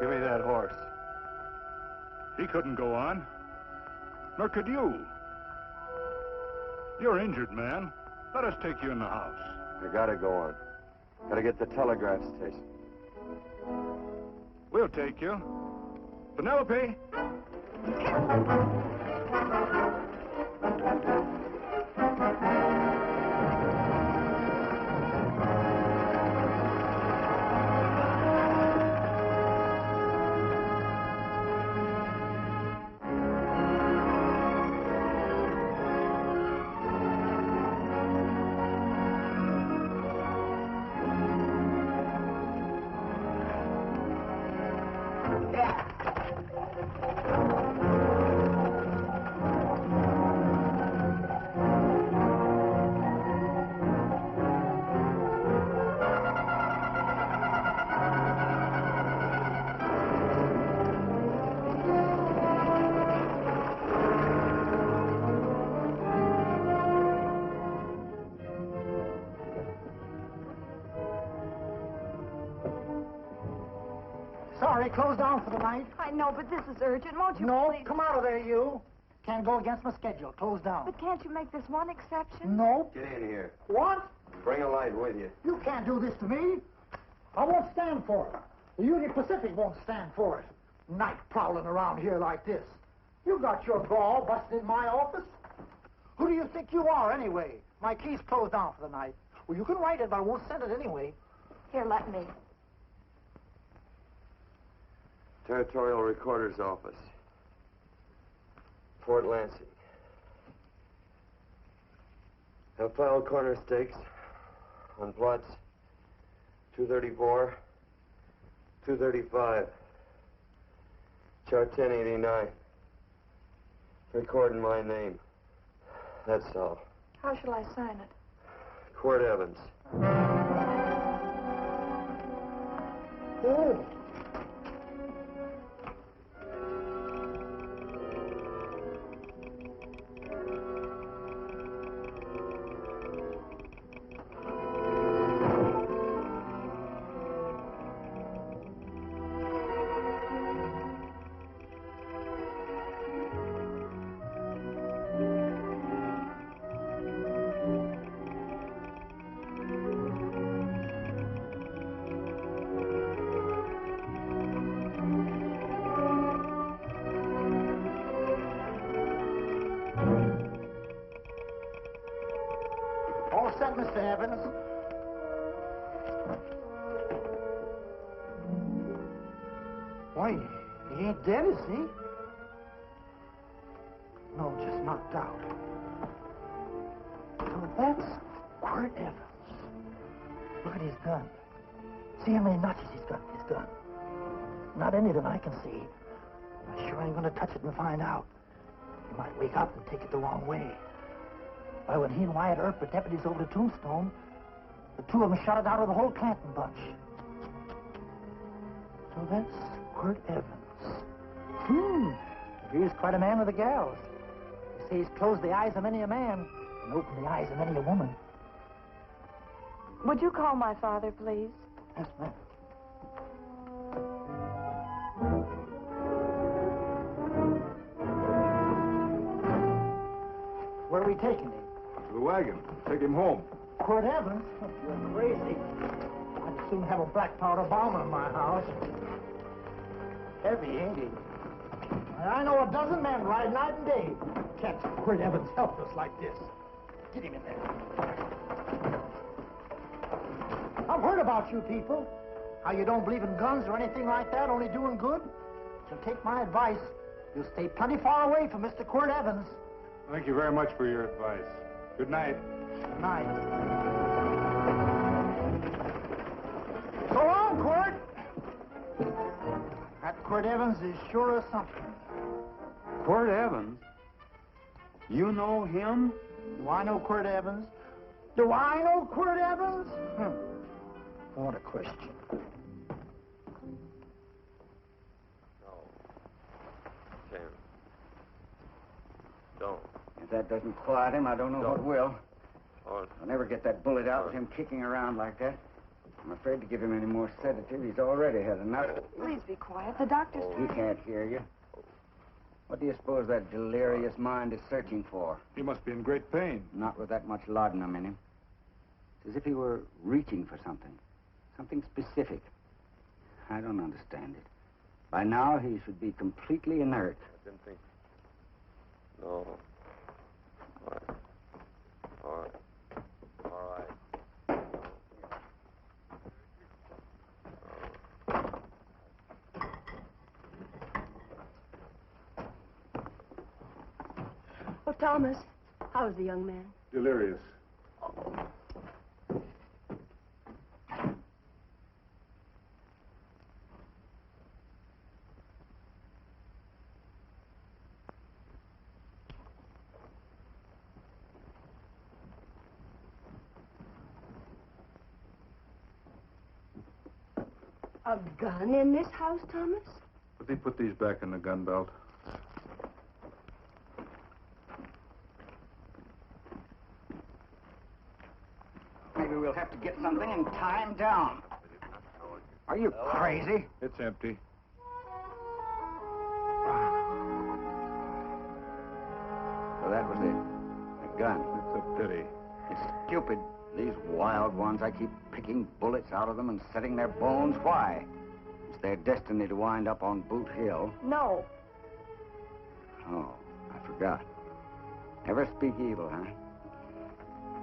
Give me that horse. He couldn't go on. Nor could you. You're injured, man. Let us take you in the house. I gotta go on. Gotta get to the telegraph station. We'll take you. Penelope! Sorry, closed down for the night. I know, but this is urgent. Won't you No, please? come out of there, you. Can't go against my schedule. Closed down. But can't you make this one exception? No. Get in here. What? Bring a light with you. You can't do this to me. I won't stand for it. The Union Pacific won't stand for it. Night prowling around here like this. You got your gall busting in my office? Who do you think you are, anyway? My key's closed down for the night. Well, you can write it, but I won't send it anyway. Here, let me. Territorial Recorder's Office. Fort Lansing. Have filed corner stakes on plots 234, 235, chart 1089. Recording my name. That's all. How shall I sign it? Quirt Evans. Oh. All set, Mr. Evans. Why, he ain't dead, is he? No, just knocked out. So that's Quirt Evans. Look at his gun. See how many notches he's got in his gun. Not any that I can see. I sure ain't gonna touch it and find out. He might wake up and take it the wrong way. Why, when he and Wyatt Earp were deputies over to Tombstone, the two of them shot it out of the whole Clanton bunch. So that's Quirt Evans. He's quite a man with the gals. They say he's closed the eyes of many a man and opened the eyes of many a woman. Would you call my father, please? Yes, ma'am. Where are we taking him? To the wagon. Take him home. Quirt Evans? You're crazy. I'd soon have a black powder bomber in my house. Heavy, ain't he? I know a dozen men ride night and day. Catch Quirt Evans helpless like this. Get him in there. I've heard about you people. How you don't believe in guns or anything like that, only doing good. So take my advice. You'll stay plenty far away from Mr. Quirt Evans. Thank you very much for your advice. Good night. Good night. So long, Quirt. That Quirt Evans is sure of something. Quirt Evans? You know him? Do I know Quirt Evans? Do I know Quirt Evans? What a question. No. Sam. Don't. If that doesn't quiet him, I don't know what will. Oh, I'll never get that bullet out with him kicking around like that. I'm afraid to give him any more sedative. He's already had enough. Please be quiet. The doctor's He trying. can't hear you. What do you suppose that delirious mind is searching for? He must be in great pain. Not with that much laudanum in him. It's as if he were reaching for something. Something specific. I don't understand it. By now, he should be completely inert. I didn't think. No. All right. All right. All right. Oh, Thomas, how's the young man? Delirious. A gun in this house, Thomas? But they put these back in the gun belt. Maybe we'll have to get something and tie him down. Are you crazy? It's empty. So that was it. A gun. It's a pity. It's stupid. These wild ones, I keep picking bullets out of them and setting their bones. Why? It's their destiny to wind up on Boot Hill. No. Oh, I forgot. Never speak evil, huh?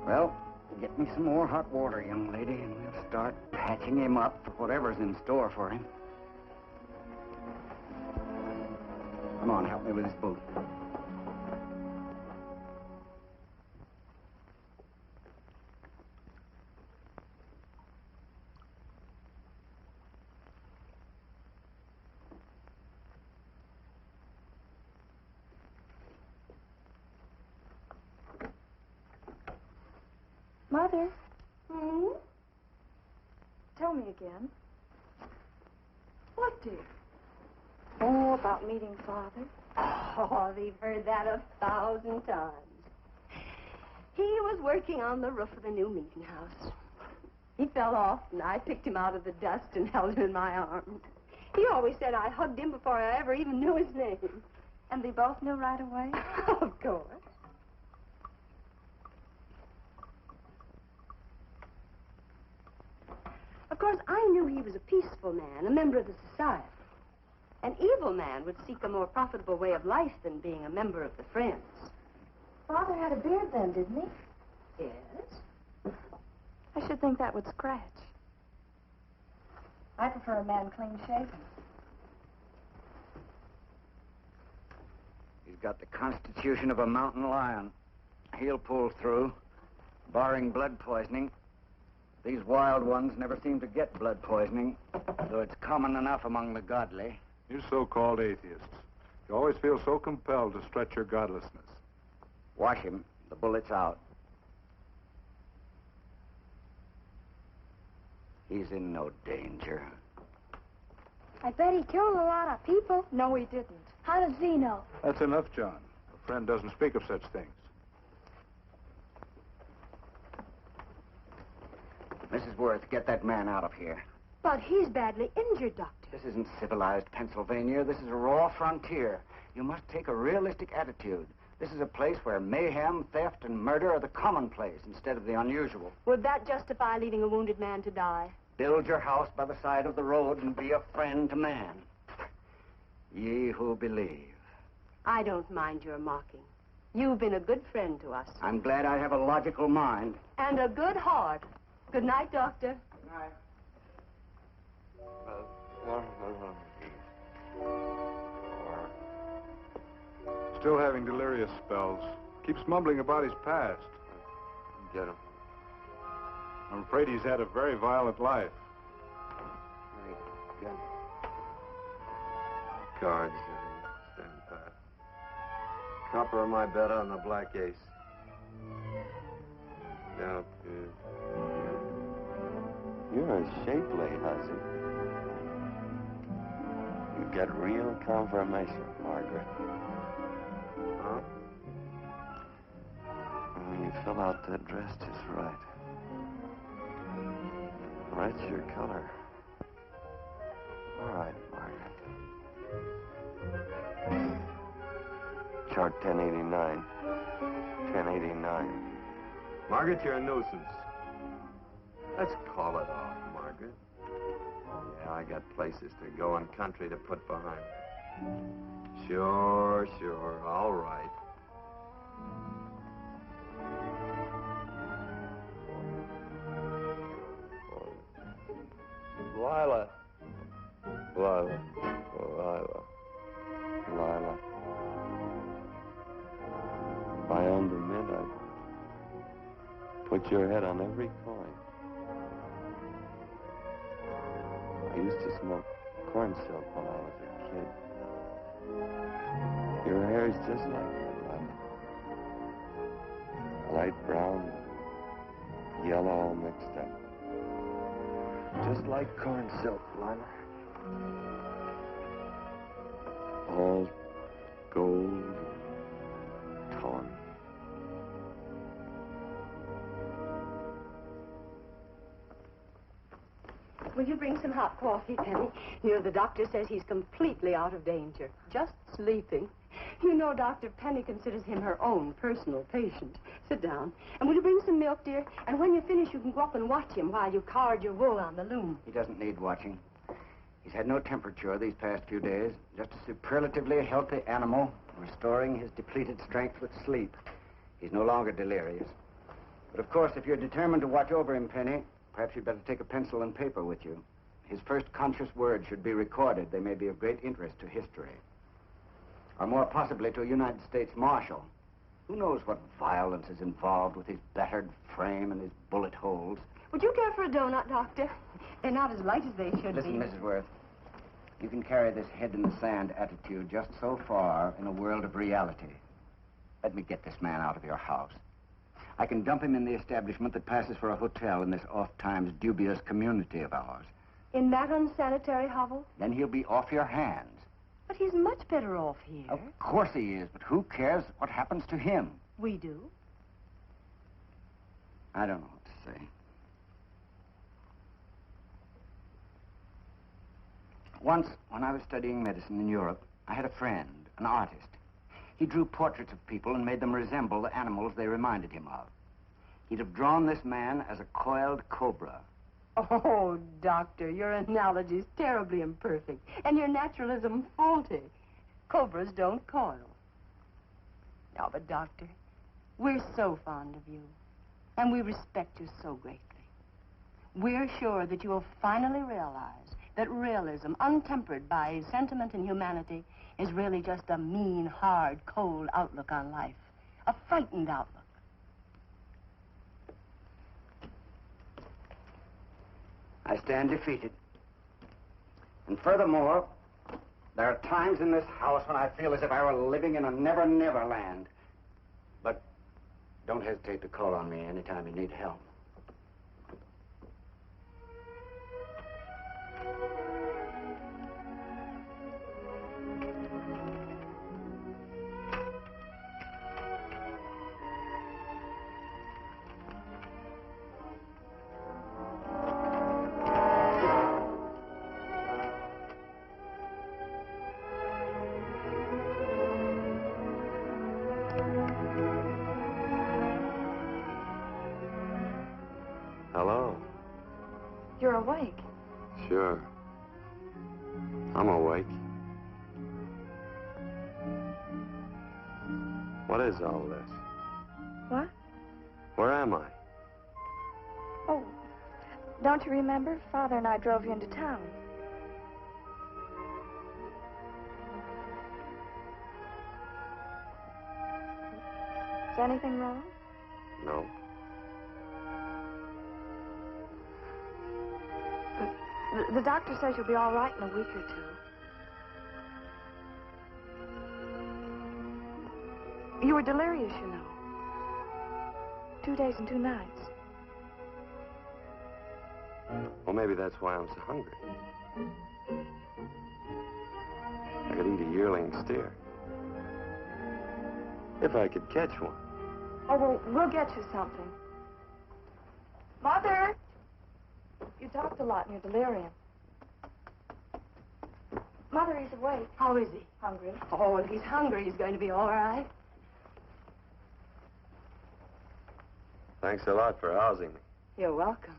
Well, get me some more hot water, young lady, and we'll start patching him up for whatever's in store for him. Come on, help me with his boot. Mother. Tell me again. What, dear? Oh, about meeting Father. Oh, they've heard that 1,000 times. He was working on the roof of the new meeting house. He fell off, and I picked him out of the dust and held him in my arms. He always said I hugged him before I ever even knew his name. And they both knew right away? Of course. Of course, I knew he was a peaceful man, a member of the society. An evil man would seek a more profitable way of life than being a member of the Friends. Father had a beard then, didn't he? Yes? I should think that would scratch. I prefer a man clean shaven. He's got the constitution of a mountain lion. He'll pull through, barring blood poisoning. These wild ones never seem to get blood poisoning, though it's common enough among the godly. You so-called atheists. You always feel so compelled to stretch your godlessness. Watch him. The bullet's out. He's in no danger. I bet he killed a lot of people. No, he didn't. How does he know? That's enough, John. A friend doesn't speak of such things. Mrs. Worth, get that man out of here. But he's badly injured, Doctor. This isn't civilized Pennsylvania. This is a raw frontier. You must take a realistic attitude. This is a place where mayhem, theft, and murder are the commonplace instead of the unusual. Would that justify leaving a wounded man to die? Build your house by the side of the road and be a friend to man. Ye who believe. I don't mind your mocking. You've been a good friend to us. I'm glad I have a logical mind. And a good heart. Good night, Doctor. Good night. Still having delirious spells. Keeps mumbling about his past. Get him. I'm afraid he's had a very violent life. Get him. Cards. Stand pat. Copper on my bet on the black ace. Now, you're a shapely hussy. You get real confirmation, Margaret. Huh? Well, you fill out that dress just right. That's your color. All right, Margaret. Chart 1089. 1089. Margaret, you're a nuisance. Let's call it off, Margaret. Yeah, I got places to go and country to put behind me. Sure, sure. All right. Lila. Lila. Lila. Lila. If I owned a mint, I'd put your head on every coin. I used to smoke corn silk when I was a kid. Your hair's just like that, Lila. Light brown, yellow all mixed up. Just like corn silk, Lila. All gold, torn. Will you bring some hot coffee, Penny? You know, the doctor says he's completely out of danger. Just sleeping. You know, Dr. Penny considers him her own personal patient. Sit down. And will you bring some milk, dear? And when you finish, you can go up and watch him while you card your wool on the loom. He doesn't need watching. He's had no temperature these past few days. Just a superlatively healthy animal, restoring his depleted strength with sleep. He's no longer delirious. But of course, if you're determined to watch over him, Penny, perhaps you'd better take a pencil and paper with you. His first conscious words should be recorded. They may be of great interest to history. Or more possibly to a United States Marshal. Who knows what violence is involved with his battered frame and his bullet holes. Would you care for a donut, Doctor? They're not as light as they should Listen, be. Mrs. Worth. You can carry this head in the sand attitude just so far in a world of reality. Let me get this man out of your house. I can dump him in the establishment that passes for a hotel in this oft-times dubious community of ours. In that unsanitary hovel? Then he'll be off your hands. But he's much better off here. Of course he is, but who cares what happens to him? We do. I don't know what to say. Once, when I was studying medicine in Europe, I had a friend, an artist. He drew portraits of people and made them resemble the animals they reminded him of. He'd have drawn this man as a coiled cobra. Oh, Doctor, your analogy's terribly imperfect, and your naturalism faulty. Cobras don't coil. Now, but, Doctor, we're so fond of you, and we respect you so greatly. We're sure that you will finally realize that realism, untempered by sentiment and humanity, is really just a mean, hard, cold outlook on life. A frightened outlook. I stand defeated. And furthermore, there are times in this house when I feel as if I were living in a never-never land. But don't hesitate to call on me anytime you need help. Hello. You're awake. Sure. I'm awake. What is all this? What? Where am I? Oh, don't you remember? Father and I drove you into town. Is anything wrong? No. The doctor says you'll be all right in a week or two. You were delirious, you know. 2 days and 2 nights. Well, maybe that's why I'm so hungry. I could eat a yearling steer. If I could catch one. Oh, well, we'll get you something. Mother! You'd talked a lot in your delirium. Mother, he's awake. How is he? Hungry. Oh, if he's hungry, he's going to be all right. Thanks a lot for housing me. You're welcome.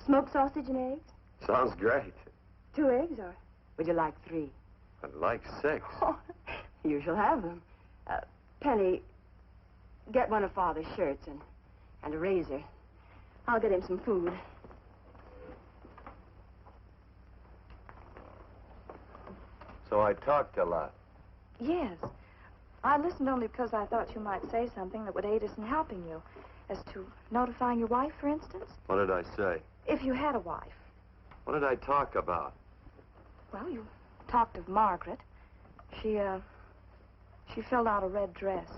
Smoked sausage and eggs? Sounds great. 2 eggs, or would you like 3? I'd like 6. Oh, you shall have them. Penny, get one of Father's shirts and a razor. I'll get him some food. So I talked a lot. Yes. I listened only because I thought you might say something that would aid us in helping you. As to notifying your wife, for instance. What did I say? If you had a wife. What did I talk about? Well, you talked of Margaret. She filled out a red dress.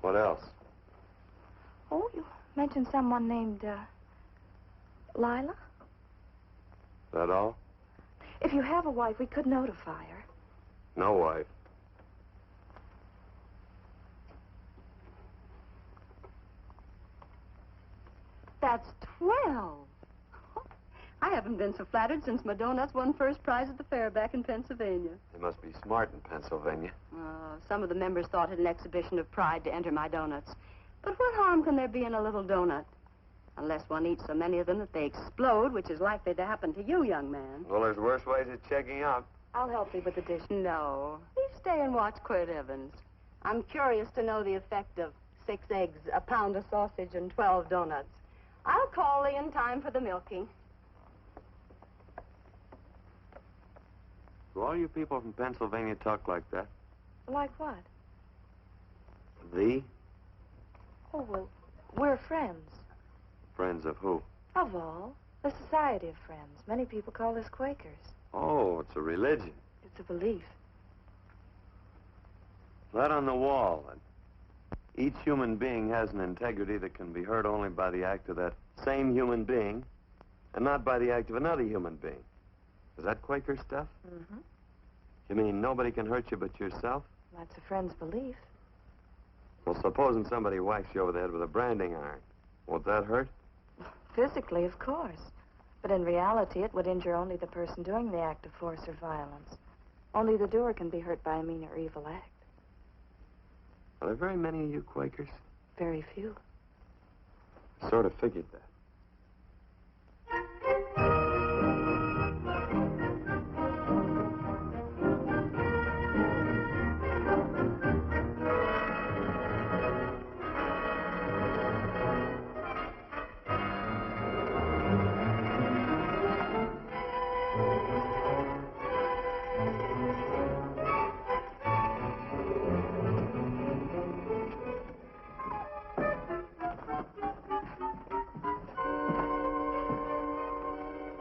What else? Oh, you mentioned someone named, Lila? That all? If you have a wife, we could notify her. No wife. That's 12. I haven't been so flattered since my donuts won first prize at the fair back in Pennsylvania. They must be smart in Pennsylvania. Some of the members thought it an exhibition of pride to enter my donuts. But what harm can there be in a little donut? Unless one eats so many of them that they explode, which is likely to happen to you, young man. Well, there's worse ways of checking out. I'll help you with the dish. No. You stay and watch Quirt Evans. I'm curious to know the effect of 6 eggs, a pound of sausage, and 12 donuts. I'll call Lee in time for the milking. Do all you people from Pennsylvania talk like that? Like what? The? Oh, well, we're friends. Friends of who? Of all. The Society of Friends. Many people call us Quakers. Oh, it's a religion. It's a belief. That on the wall. That each human being has an integrity that can be hurt only by the act of that same human being, and not by the act of another human being. Is that Quaker stuff? Mm-hmm. You mean nobody can hurt you but yourself? That's a friend's belief. Well, supposing somebody whacks you over the head with a branding iron. Won't that hurt? Physically, of course. But in reality, it would injure only the person doing the act of force or violence. Only the doer can be hurt by a mean or evil act. Are there very many of you Quakers? Very few. Sort of figured that.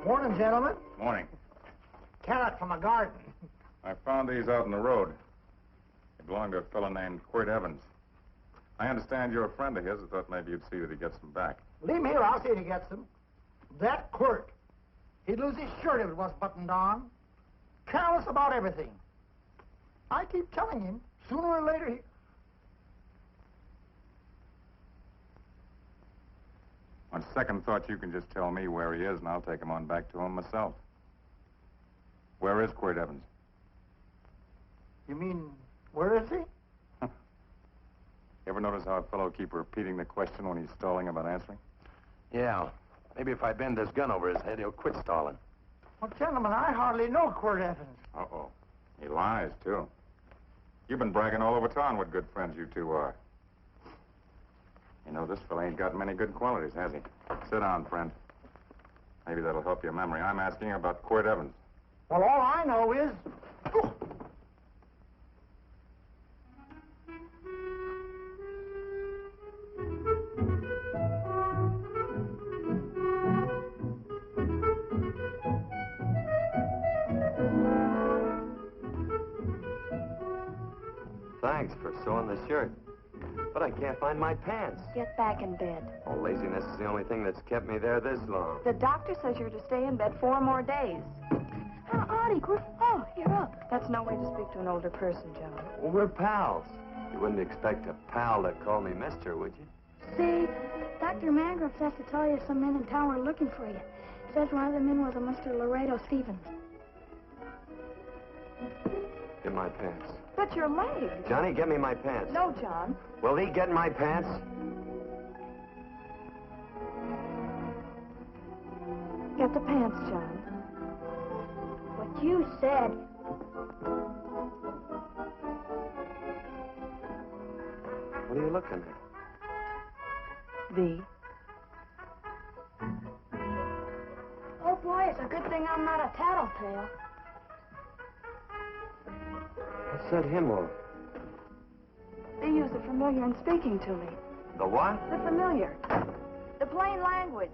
Morning, gentlemen. Morning. Carrot from a garden. I found these out in the road. They belong to a fellow named Quirt Evans. I understand you're a friend of his. I thought maybe you'd see that he gets them back. Leave him here. I'll see if he gets them. That Quirt. He'd lose his shirt if it wasn't buttoned on. Careless about everything. I keep telling him, sooner or later he... On second thought, you can just tell me where he is, and I'll take him on back to him myself. Where is Quirt Evans? You mean, where is he? You ever notice how a fellow keeps repeating the question when he's stalling about answering? Yeah. Maybe if I bend this gun over his head, he'll quit stalling. Well, gentlemen, I hardly know Quirt Evans. Uh-oh. He lies, too. You've been bragging all over town what good friends you two are. You know, this fella ain't got many good qualities, has he? Sit down, friend. Maybe that'll help your memory. I'm asking about Quirt Evans. Well, all I know is... Thanks for sewing the shirt. But I can't find my pants. Get back in bed. Oh, laziness is the only thing that's kept me there this long. The doctor says you're to stay in bed 4 more days. Audie, oh, you're up. That's no way to speak to an older person, Joe. Well, we're pals. You wouldn't expect a pal to call me mister, would you? See, Dr. Mangroves has to tell you some men in town were looking for you. Says one of the men was a Mr. Laredo Stevens. Get my pants. But your leg. Johnny, get me my pants. No, John. Will he get my pants? Get the pants, John. What you said. What are you looking at? V. Oh, boy, it's a good thing I'm not a tattletale. I said him off. They use the familiar in speaking to me. The what? The familiar. The plain language.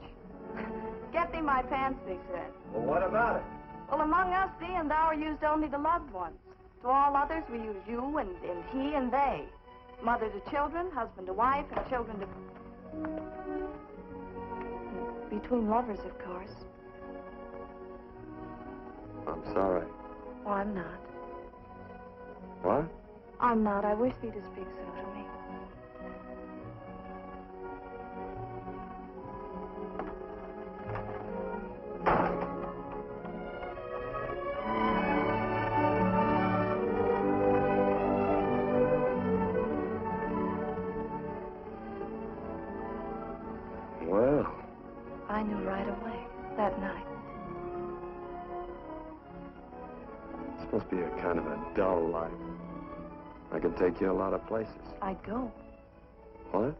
Get thee my pants, they said. Well, what about it? Well, among us, thee and thou are used only to loved ones. To all others, we use you and he and they. Mother to children, husband to wife, and children to... Between lovers, of course. I'm sorry. Oh, I'm not. What? I'm not. I wish thee to speak so to me. Well, I knew right away, that night. this must be a kind of a dull life. I can take you a lot of places. I'd go. What?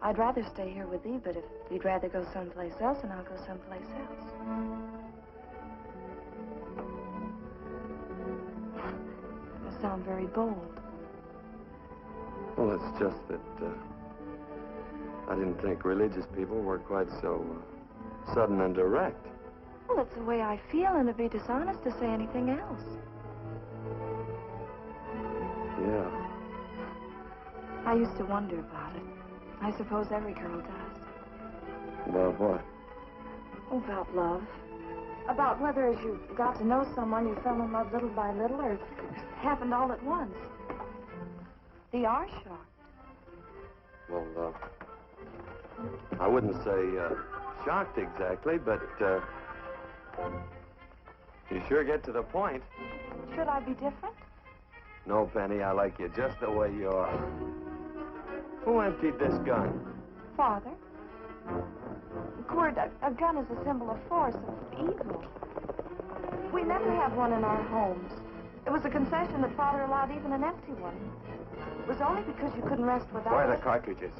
I'd rather stay here with thee, but if you'd rather go someplace else, then I'll go someplace else. You sound very bold. Well, it's just that I didn't think religious people were quite so sudden and direct. Well, it's the way I feel, and it'd be dishonest to say anything else. Yeah. I used to wonder about it. I suppose every girl does. About what? Oh, about love. About whether as you got to know someone, you fell in love little by little, or it happened all at once. They are shocked. Well, I wouldn't say shocked exactly, but you sure get to the point. Should I be different? No, Penny, I like you just the way you are. Who emptied this gun? Father? Cord, a gun is a symbol of force, of evil. We never have one in our homes. It was a concession that Father allowed even an empty one. It was only because you couldn't rest without Where are it. the cartridges?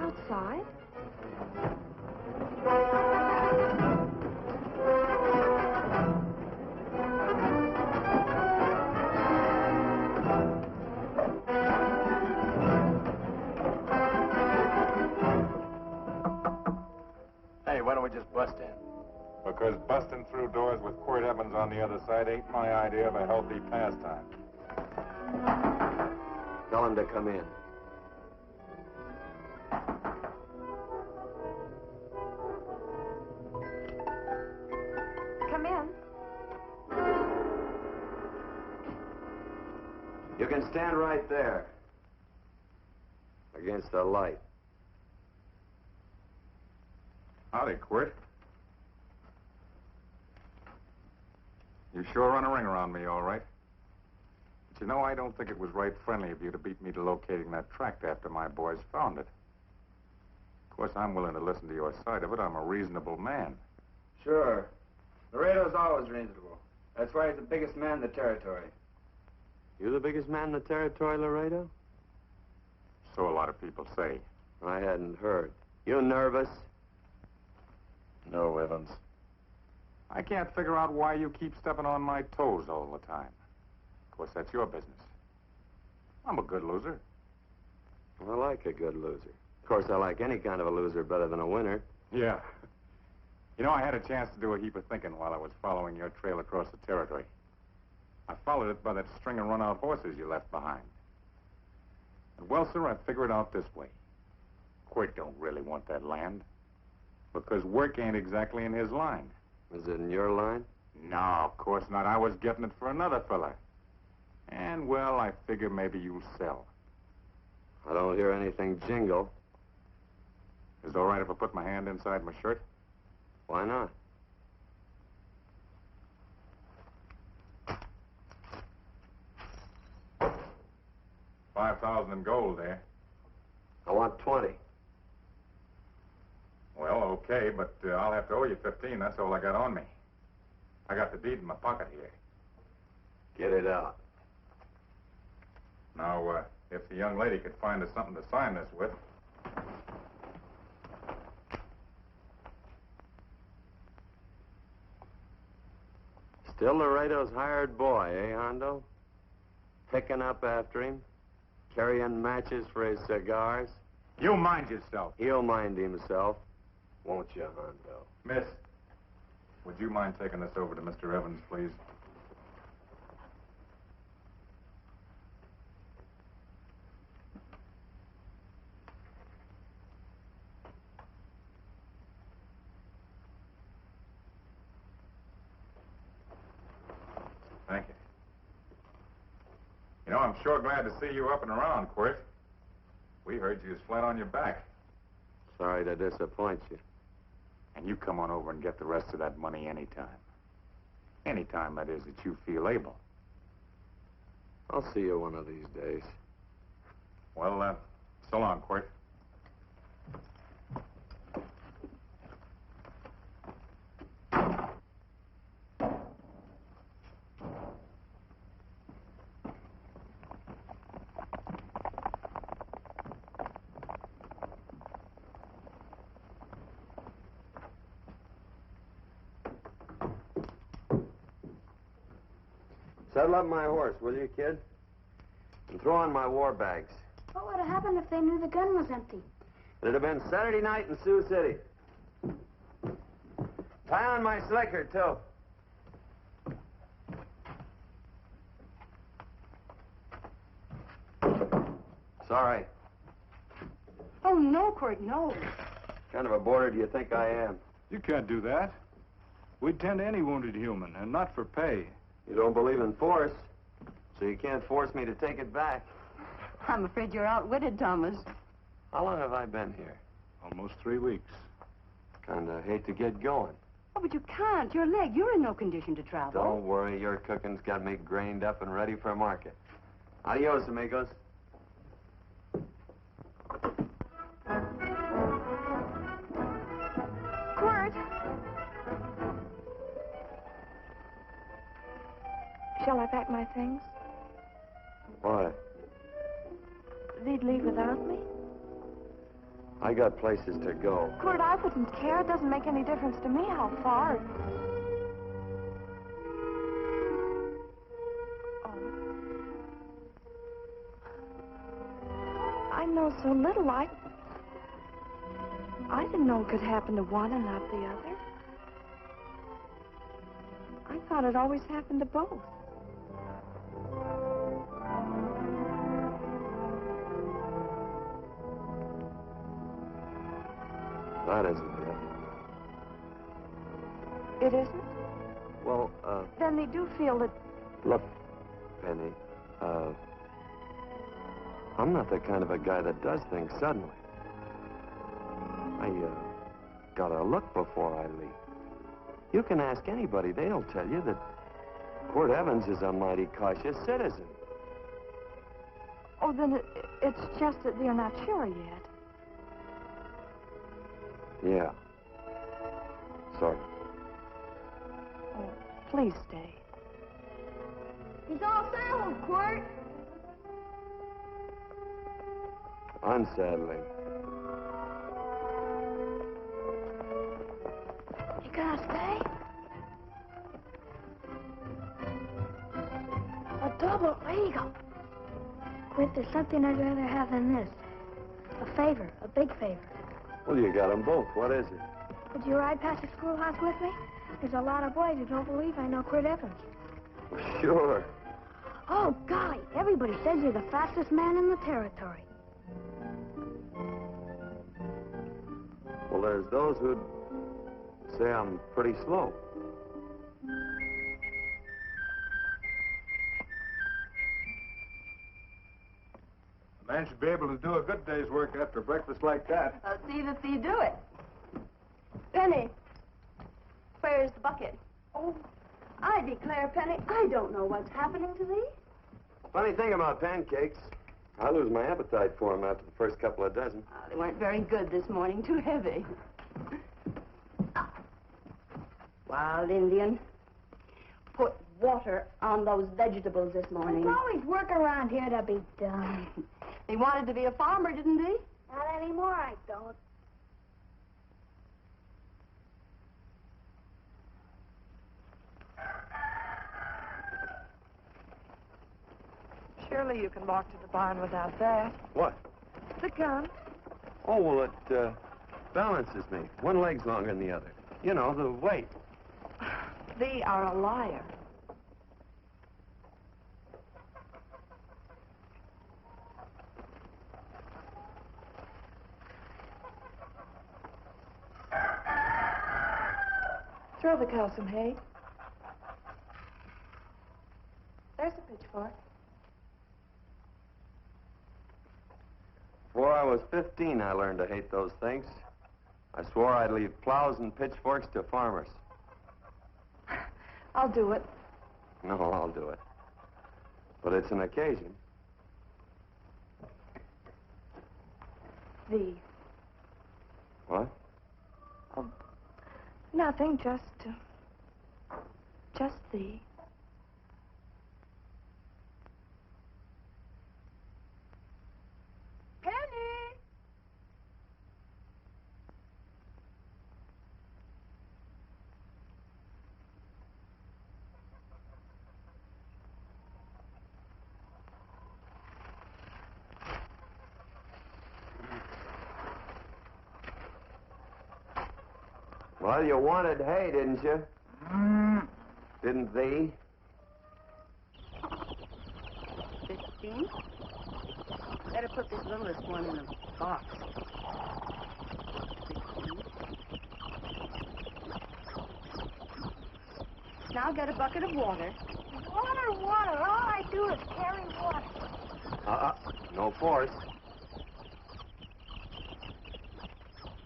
Outside? Hey, why don't we just bust in? Because busting through doors with Quirt Evans on the other side ain't my idea of a healthy pastime. Tell him to come in. Come in. You can stand right there. Against the light. Howdy, Quirt. You sure run a ring around me, all right. But you know, I don't think it was right friendly of you to beat me to locating that tract after my boys found it. Of course, I'm willing to listen to your side of it. I'm a reasonable man. Sure. Laredo's always reasonable. That's why he's the biggest man in the territory. You the biggest man in the territory, Laredo? So a lot of people say. I hadn't heard. You nervous? No, Evans. I can't figure out why you keep stepping on my toes all the time. Of course, that's your business. I'm a good loser. I like a good loser. Of course, I like any kind of a loser better than a winner. Yeah. You know, I had a chance to do a heap of thinking while I was following your trail across the territory. I followed it by that string of run-out horses you left behind. And well, sir, I figure it out this way. Quirt don't really want that land. Because work ain't exactly in his line. Is it in your line? No, of course not. I was getting it for another fella. And, well, I figure maybe you'll sell. I don't hear anything jingle. Is it all right if I put my hand inside my shirt? Why not? $5,000 in gold there. I want 20. Well, okay, but I'll have to owe you 15. That's all I got on me. I got the deed in my pocket here. Get it out. Now, if the young lady could find us something to sign this with. Still Laredo's hired boy, eh, Hondo? Picking up after him, carrying matches for his cigars. You mind yourself. He'll mind himself, won't you, Hondo? Miss, would you mind taking this over to Mr. Evans, please? Thank you. You know, I'm sure glad to see you up and around, Quirt. We heard you was flat on your back. Sorry to disappoint you. And you come on over and get the rest of that money anytime. Anytime, that is, that you feel able. I'll see you one of these days. Well, so long, Quirt. Saddle up my horse, will you, kid? And throw on my war bags. What would have happened if they knew the gun was empty? It'd have been Saturday night in Sioux City. Tie on my slicker, too. It's all right. Oh, no, Quirt, no. What kind of a boarder do you think I am? You can't do that. We'd tend to any wounded human, and not for pay. You don't believe in force, so you can't force me to take it back. I'm afraid you're outwitted, Thomas. How long have I been here? Almost 3 weeks. Kinda hate to get going. Oh, but you can't. Your leg, you're in no condition to travel. Don't worry, your cooking's got me grained up and ready for market. Adios, amigos. Quirt! Shall I pack my things? Why? They'd leave without me? I got places to go. Quirt, I wouldn't care. It doesn't make any difference to me how far. Oh. I know so little. I didn't know it could happen to one and not the other. I thought it always happened to both. That isn't it. It isn't? Well, Then they do feel that... look, Penny, I'm not the kind of a guy that does things suddenly. I, gotta look before I leap. You can ask anybody, they'll tell you that Quirt Evans is a mighty cautious citizen. Oh, then it's just that they're not sure yet. Yeah. Sort of. Oh, please stay. He's all saddled, Quirt. Unsaddling. You gonna stay? A double eagle. Quirt, there's something I'd rather have than this. A favor, a big favor. Well, you got them both. What is it? Would you ride past the schoolhouse with me? There's a lot of boys who don't believe I know Quirt Evans. Sure. Oh, golly, everybody says you're the fastest man in the territory. Well, there's those who'd say I'm pretty slow. The Man should be able to do a good day's work after breakfast like that. I'll see that you do it. Penny, where's the bucket? Oh, I declare, Penny, I don't know what's happening to thee. Funny thing about pancakes, I lose my appetite for them after the first couple of dozen. They weren't very good this morning, too heavy. Wild Indian, put water on those vegetables this morning. There's always work around here to be done. He wanted to be a farmer, didn't he? Not anymore, I don't. Surely you can walk to the barn without that. What? The gun. Oh, well, it balances me. One leg's longer than the other. You know, the weight. Thee are a liar. Throw the cow some hay. There's a pitchfork. Before I was 15, I learned to hate those things. I swore I'd leave plows and pitchforks to farmers. I'll do it. No, I'll do it. But it's an occasion. Thee. What? Oh, nothing, just thee. Penny! Well, you wanted hay, didn't you? Didn't thee? 15. Better put this littlest one in a box. 16. Now get a bucket of water. Water, water. All I do is carry water. No force.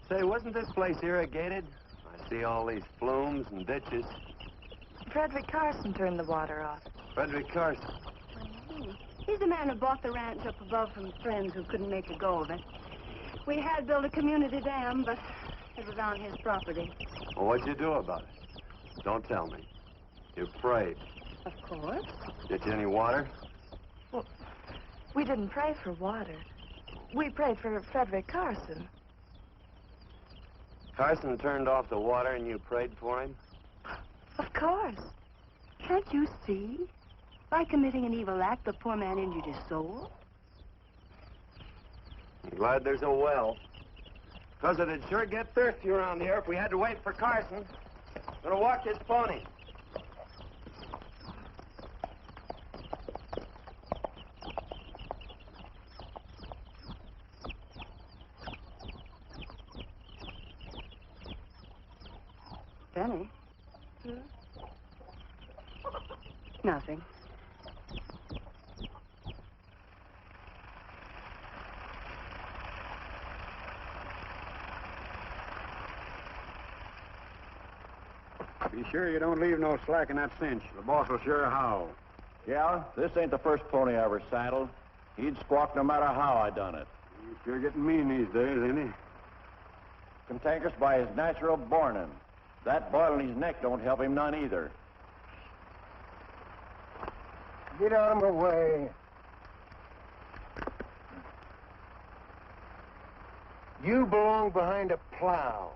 Say, wasn't this place irrigated? I see all these flumes and ditches. Frederick Carson turned the water off. Frederick Carson. He's the man who bought the ranch up above from friends who couldn't make a go of it. We had built a community dam, but it was on his property. Well, what'd you do about it? Don't tell me. You prayed. Of course. Get you any water? Well, we didn't pray for water. We prayed for Frederick Carson. Carson turned off the water and you prayed for him? Of course. Can't you see? By committing an evil act, the poor man injured his soul. I'm glad there's a well. Because it'd sure get thirsty around here if we had to wait for Carson. Gonna walk his pony. Benny? Nothing. Be sure you don't leave no slack in that cinch. The boss will sure howl. Yeah, this ain't the first pony I ever saddled. He'd squawk no matter how I done it. He's sure getting mean these days, ain't he? Cantankerous by his natural bornin'. That boil in his neck don't help him none either. Get out of my way. You belong behind a plow.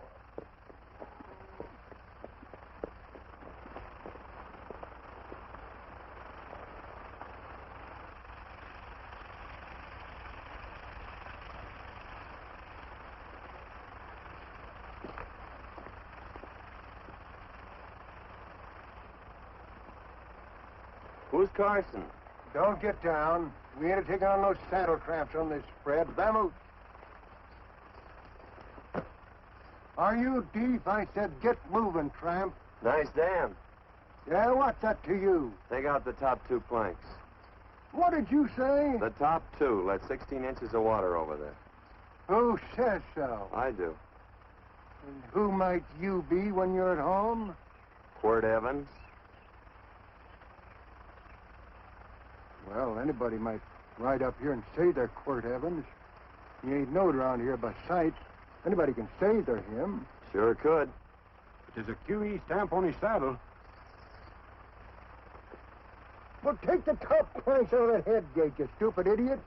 Who's Carson? Don't get down. We ain't taking on no saddle tramps on this spread. Vamoose. Are you deep? I said get moving, tramp. Nice dam. Yeah, what's that to you? Take out the top 2 planks. What did you say? The top two let 16 inches of water over there. Who says so? I do. And who might you be when you're at home? Quirt Evans. Well, anybody might ride up here and say they're Quirt Evans. He ain't knowed around here by sight. Anybody can say they're him. Sure could. There's a QE stamp on his saddle. Well, take the top planks out of that head gate, you stupid idiot.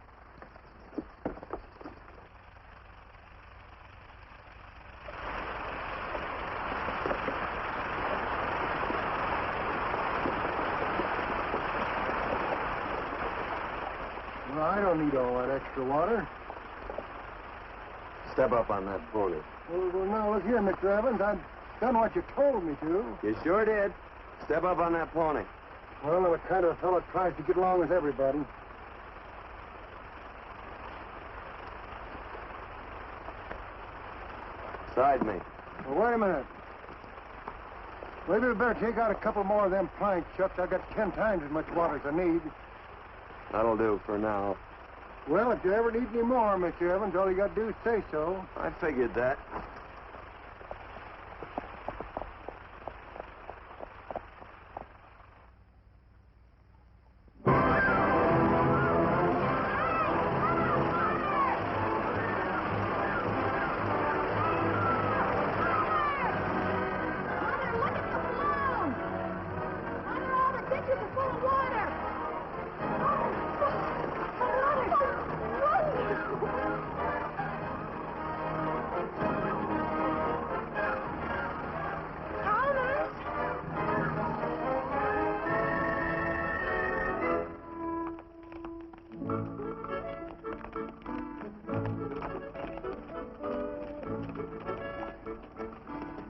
Well, I don't need all that extra water. Step up on that pony. Well, now, look here, Mr. Evans. I've done what you told me to. You sure did. Step up on that pony. Well, I'm the kind of fellow that tries to get along with everybody. Side me. Well, wait a minute. Maybe we better take out a couple more of them planks, Chuck. I got 10 times as much water as I need. That'll do for now. Well, if you ever need any more, Mr. Evans, all you got to do is say so. I figured that.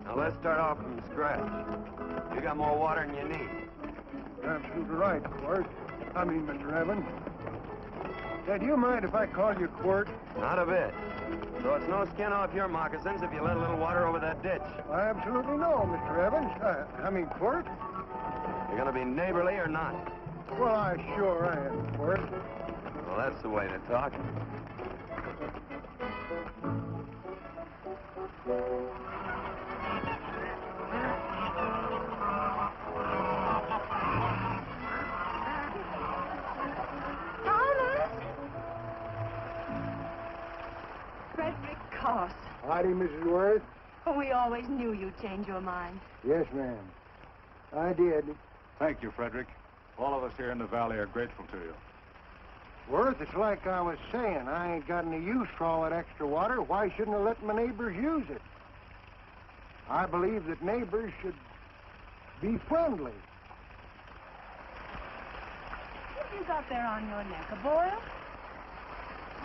Now, let's start off from scratch. You got more water than you need. You're absolutely right, Quirt. I mean, Mr. Evans. Say, do you mind if I call you Quirt? Not a bit. So it's no skin off your moccasins if you let a little water over that ditch. I absolutely know, Mr. Evans. I mean, Quirt. You're gonna be neighborly or not? Well, I am, Quirt. Well, that's the way to talk. Howdy, Mrs. Worth. We always knew you'd change your mind. Yes, ma'am. I did. Thank you, Frederick. All of us here in the valley are grateful to you. Worth, it's like I was saying. I ain't got any use for all that extra water. Why shouldn't I let my neighbors use it? I believe that neighbors should be friendly. What have you got there on your neck, a boil?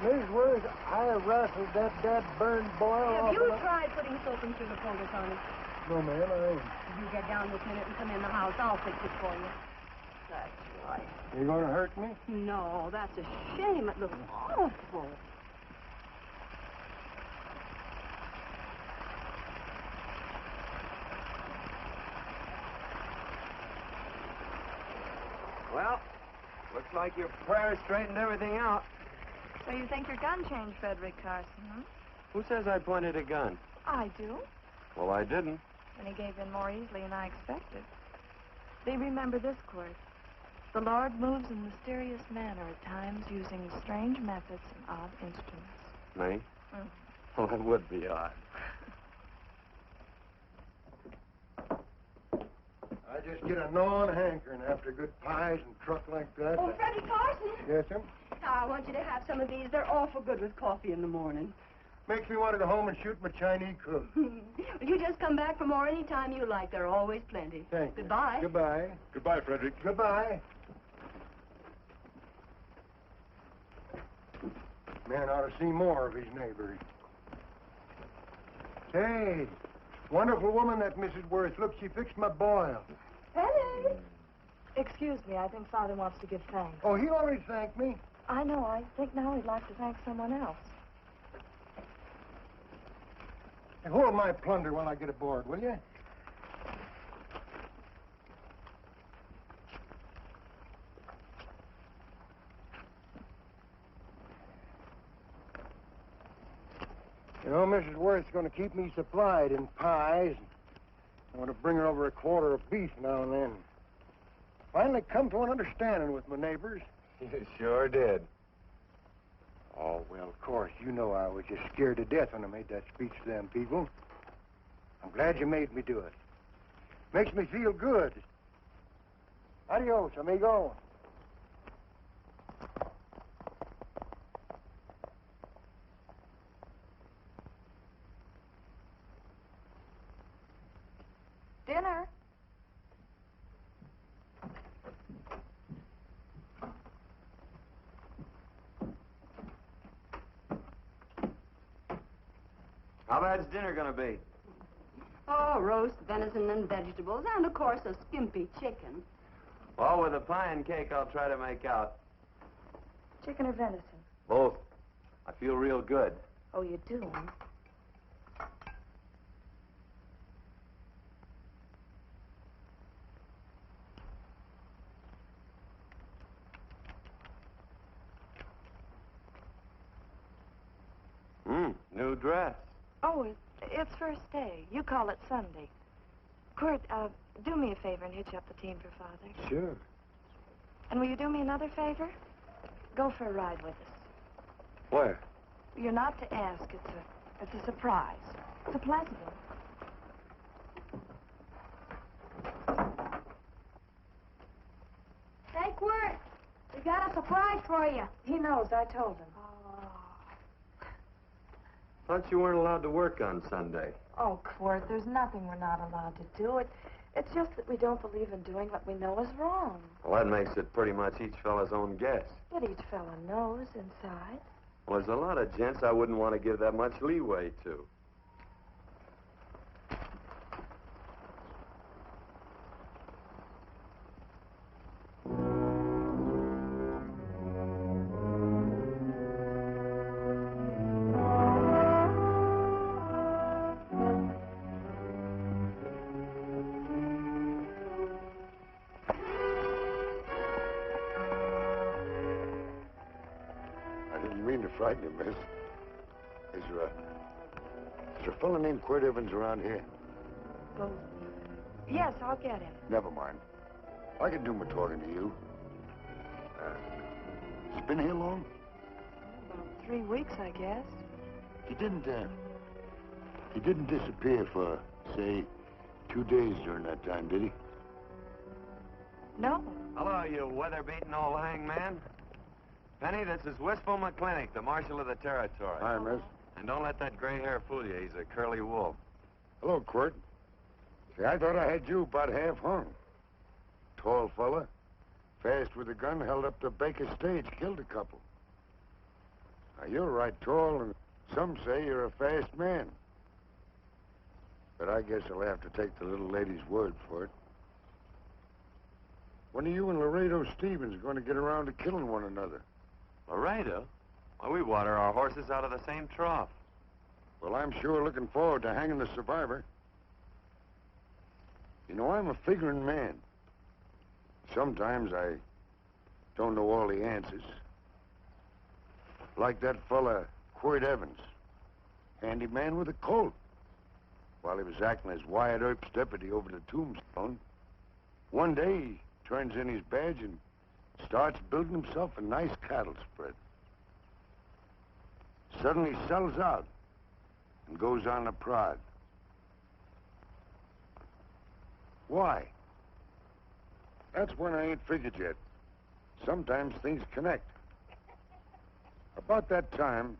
Miss Worth, I wrestled that burned boil off. Have you tried putting soap and sugar poultice on it? No, ma'am, I ain't. If you get down this minute and come in the house, I'll fix it for you. That's right. You gonna hurt me? No, that's a shame. It looks awful. Well, looks like your prayer straightened everything out. So you think your gun changed, Frederick Carson, huh? Who says I pointed a gun? I do. Well, I didn't. And he gave in more easily than I expected. They remember this, Quirt. The Lord moves in mysterious manner at times, using strange methods and odd instruments. Me? Mm. Well, it would be odd. I just get a gnawing hankering after good pies and truck like that. Oh, Freddie Carson. Yes, ma'am? I want you to have some of these. They're awful good with coffee in the morning. Makes me want to go home and shoot my Chinese cook. You just come back for more any time you like. There are always plenty. Thank you. Goodbye. Goodbye. Goodbye, Frederick. Goodbye. Man ought to see more of his neighbors. Say, wonderful woman, that Mrs. Worth. Look, she fixed my boil. Penny! Excuse me, I think Father wants to give thanks. Oh, he already thanked me. I know. I think now he'd like to thank someone else. Hey, hold my plunder while I get aboard, will you? know Mrs. Worth's going to keep me supplied in pies. I want to bring her over a quarter of beef now and then. Finally come to an understanding with my neighbors. You sure did. Oh, well, of course, you know I was just scared to death when I made that speech to them people. I'm glad you made me do it. Makes me feel good. Adios, amigo. Dinner. How bad's dinner gonna be? Oh, roast venison and vegetables, and of course a skimpy chicken. Well, with a pie and cake, I'll try to make out. Chicken or venison? Both. I feel real good. Oh, you do, huh? New dress. Oh, it's first day. You call it Sunday. Kurt, do me a favor and hitch up the team for Father. Sure. And will you do me another favor? Go for a ride with us. Where? You're not to ask. It's a surprise. It's a pleasant one. Hey, Quirt, we got a surprise for you. He knows. I told him. Thought you weren't allowed to work on Sunday. Oh, Quirt, there's nothing we're not allowed to do. It's just that we don't believe in doing what we know is wrong. Well, that makes it pretty much each fella's own guess. But each fella knows inside. Well, there's a lot of gents I wouldn't want to give that much leeway to. Frighten you, miss. Is there a fellow named Quirt Evans around here? Well, yes, I'll get him. Never mind. I can do my talking to you. He's been here long? About 3 weeks, I guess. He didn't disappear for, say, 2 days during that time, did he? No. Hello, you weather-beaten old hangman. Penny, this is Wistful McClintock, the Marshal of the Territory. Hi, miss. And don't let that gray hair fool you. He's a curly wolf. Hello, Quirt. See, I thought I had you about half hung. Tall fella, fast with a gun, held up the Baker stage, killed a couple. Now, you're right tall, and some say you're a fast man. But I guess I'll have to take the little lady's word for it. When are you and Laredo Stevens going to get around to killing one another? Laredo? Well, we water our horses out of the same trough. Well, I'm sure looking forward to hanging the survivor. You know, I'm a figuring man. Sometimes I don't know all the answers. Like that fella, Quirt Evans. Handyman with a colt. While he was acting as Wyatt Earp's deputy over the tombstone, one day he turns in his badge and starts building himself a nice cattle spread. Suddenly sells out and goes on a prod. Why? That's when I ain't figured yet. Sometimes things connect. About that time,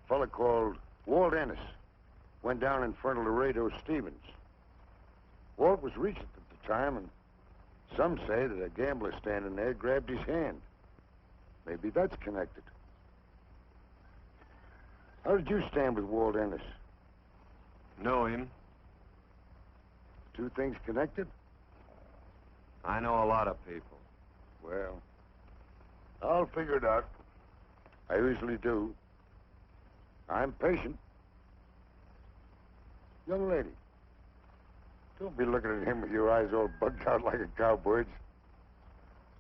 a fella called Walt Ennis went down in front of Laredo Stevens. Walt was regent at the time, and some say that a gambler standing there grabbed his hand. Maybe that's connected. How did you stand with Walt Ennis? Know him. Two things connected? I know a lot of people. Well, I'll figure it out. I usually do. I'm patient. Young lady, don't be looking at him with your eyes all bugged out like a cowbird's.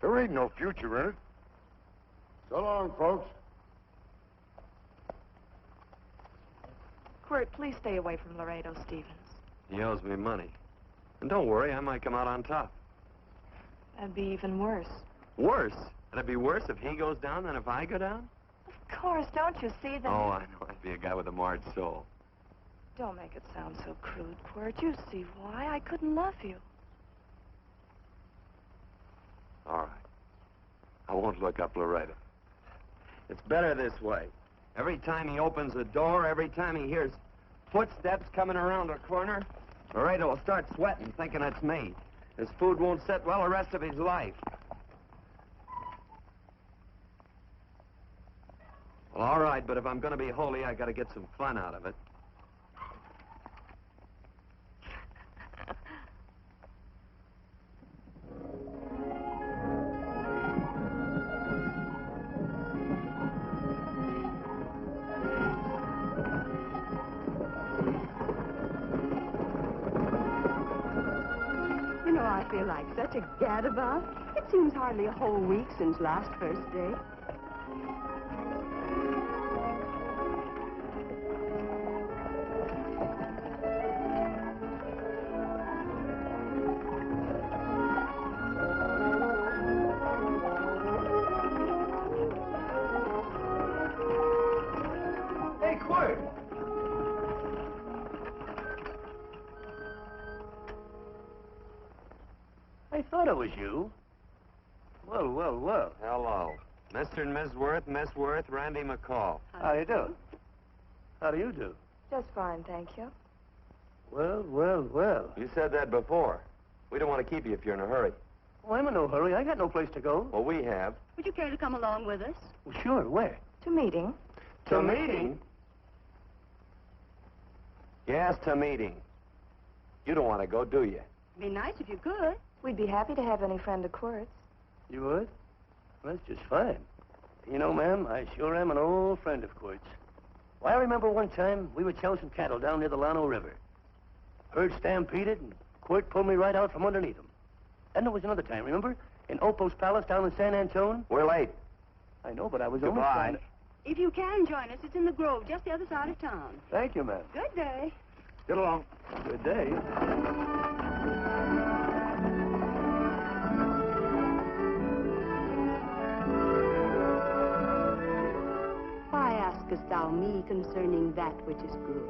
There ain't no future in it. So long, folks. Quirt, please stay away from Laredo, Stevens. He owes me money. And don't worry, I might come out on top. That'd be even worse. Worse? It'd be worse if he goes down than if I go down? Of course, don't you see that? Oh, I know. I'd be a guy with a marred soul. Don't make it sound so crude, Quirt. You see why I couldn't love you. All right. I won't look up Laredo. It's better this way. Every time he opens the door, every time he hears footsteps coming around a corner, Laredo will start sweating, thinking it's me. His food won't sit well the rest of his life. Well, all right, but if I'm going to be holy, I got to get some fun out of it. You know, I feel like such a gadabout. It seems hardly a whole week since last first day. Hey, Quirt! I thought it was you. Well, well, well. Hello. Mr. and Miss Worth, Randy McCall. How do you do? How do you do? Just fine, thank you. Well, well, well. You said that before. We don't want to keep you if you're in a hurry. Well, I'm in no hurry. I got no place to go. Well, we have. Would you care to come along with us? Well, sure. Where? To meeting. To meeting? Yes, to meeting. You don't want to go, do you? Be nice if you could. We'd be happy to have any friend of Quirt's. You would? Well, that's just fine. You know, ma'am, I sure am an old friend of Quirt's. Why, I remember one time we were chasing cattle down near the Llano River. Herd stampeded, and Quirt pulled me right out from underneath him. Then there was another time, remember? In Opal's Palace down in San Antone? We're late. I know, but I was Goodbye. only trying to... If you can join us, it's in the Grove, just the other side of town. Thank you, ma'am. Good day. Get along. Good day. Why askest thou me concerning that which is good?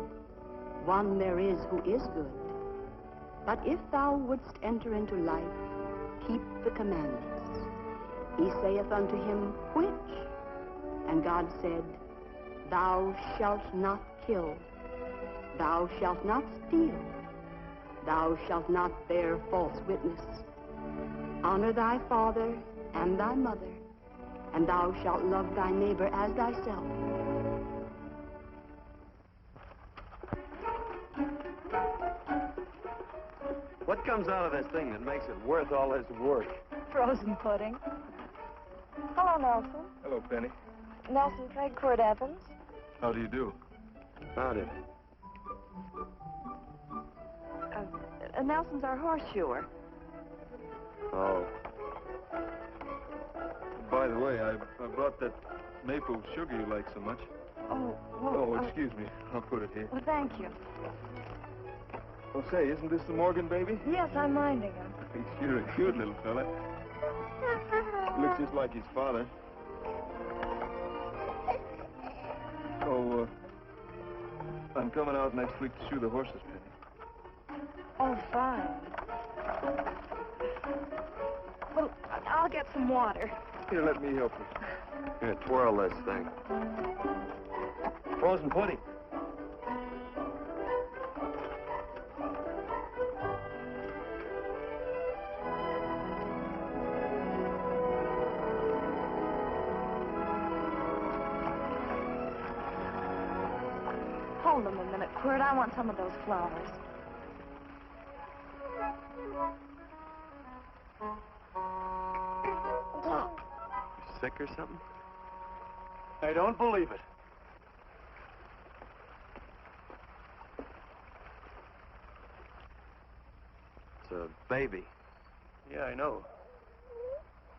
One there is who is good. But if thou wouldst enter into life, keep the commandments. He saith unto him, which? And God said, thou shalt not kill. Thou shalt not steal. Thou shalt not bear false witness. Honor thy father and thy mother, and thou shalt love thy neighbor as thyself. What comes out of this thing that makes it worth all this work? Frozen pudding. Hello, Nelson. Hello, Penny. Nelson Craig, Quirt Evans. How do you do? Howdy. Nelson's our horseshoer. Oh. By the way, I brought that maple sugar you like so much. Oh, well... Oh, excuse me. I'll put it here. Well, thank you. Oh, say, isn't this the Morgan baby? Yes, I'm minding him. You're a cute little fella. He looks just like his father. Oh, I'm coming out next week to shoe the horses, Penny. Oh, fine. Well, I'll get some water. Here, let me help you. Here, twirl this thing. Frozen pudding. Hold them a minute, Quirt. I want some of those flowers. Sick or something? I don't believe it. It's a baby. Yeah, I know.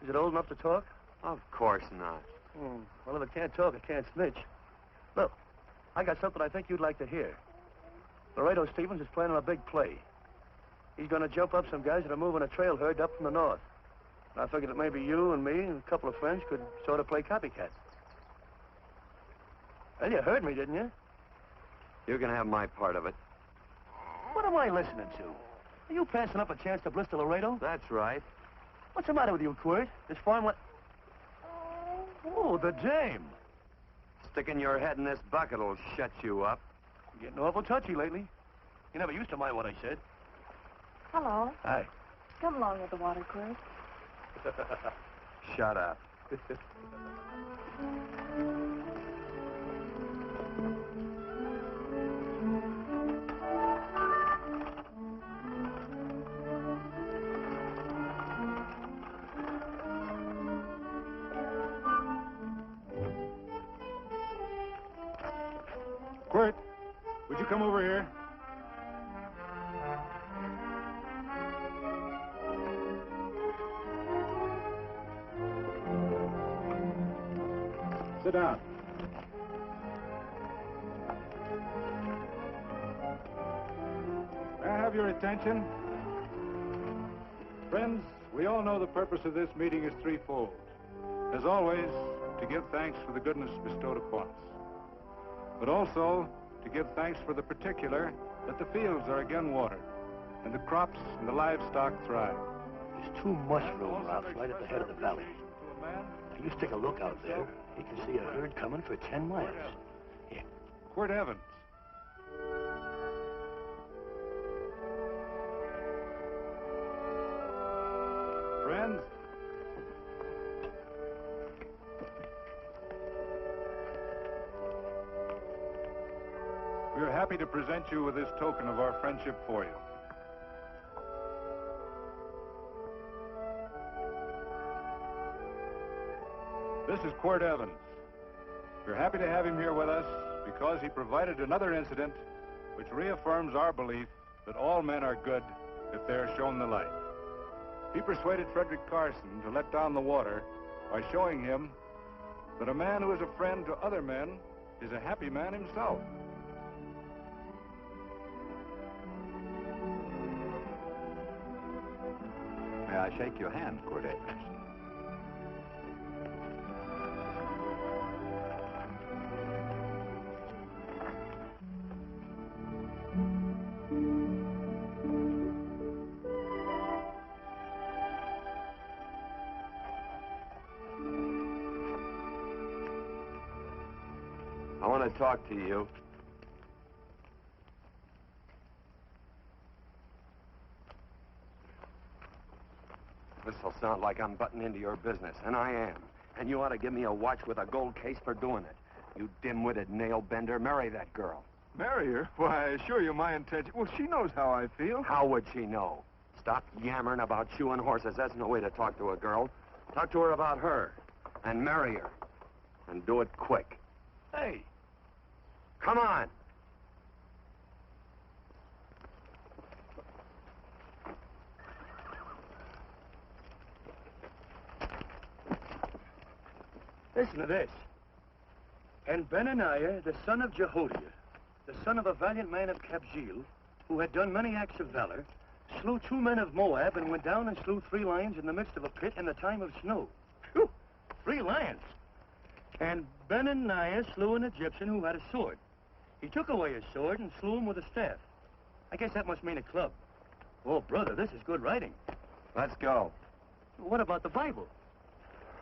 Is it old enough to talk? Of course not. Well, if it can't talk, it can't snitch. Look, I got something I think you'd like to hear. Laredo Stevens is planning a big play. He's going to jump up some guys that are moving a trail herd up from the north. And I figured that maybe you and me and a couple of friends could sort of play copycat. Well, you heard me, didn't you? You can have my part of it. What am I listening to? Are you passing up a chance to blister Laredo? That's right. What's the matter with you, Quirt? This farm what? Oh, the dame. Sticking your head in this bucket will shut you up. You're getting awful touchy lately. You never used to mind what I said. Hello. Hi. Come along with the water, Quirt. Shut up. Quirt, would you come over here? Sit down. May I have your attention? Friends, we all know the purpose of this meeting is threefold. As always, to give thanks for the goodness bestowed upon us, but also to give thanks for the particular that the fields are again watered and the crops and the livestock thrive. There's two mushroom routes right at the head of the valley. If you stick a look out there, you can see a herd coming for 10 miles. Here. Quirt Evans. Friends, we are happy to present you with this token of our friendship for you. This is Quirt Evans. We're happy to have him here with us because he provided another incident which reaffirms our belief that all men are good if they are shown the light. He persuaded Frederick Carson to let down the water by showing him that a man who is a friend to other men is a happy man himself. May I shake your hand, Quirt Evans? I want to talk to you. This'll sound like I'm butting into your business, and I am. And you ought to give me a watch with a gold case for doing it. You dim-witted nail-bender, marry that girl. Marry her? Why, I assure you my intention... Well, she knows how I feel. How would she know? Stop yammering about shoeing horses. That's no way to talk to a girl. Talk to her about her, and marry her. And do it quick. Hey. Come on. Listen to this. And Benaniah, the son of Jehoiada, the son of a valiant man of Kabzeel, who had done many acts of valor, slew 2 men of Moab and went down and slew 3 lions in the midst of a pit in the time of snow. Whew, 3 lions. And Benaniah slew an Egyptian who had a sword. He took away his sword and slew him with a staff. I guess that must mean a club. Oh, brother, this is good writing. Let's go. What about the Bible?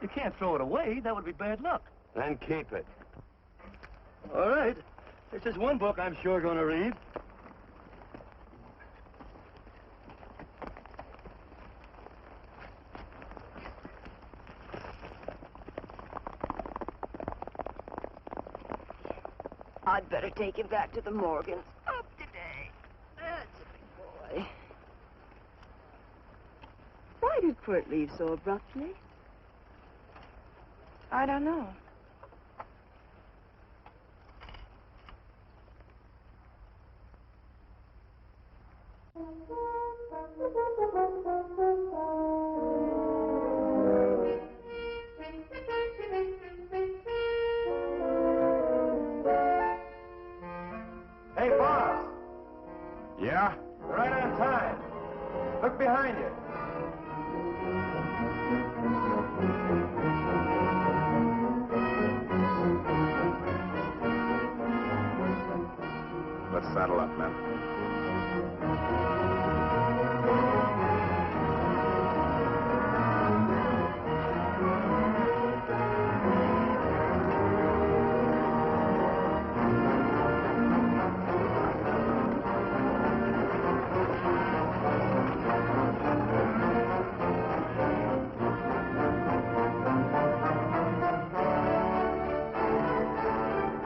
You can't throw it away. That would be bad luck. Then keep it. All right. This is one book I'm sure going to read. I'd better take him back to the Morgans. Up today. That's a big boy. Why did Quirt leave so abruptly? I don't know. Hey, boss! Yeah? Right on time. Look behind you. Let's saddle up, men.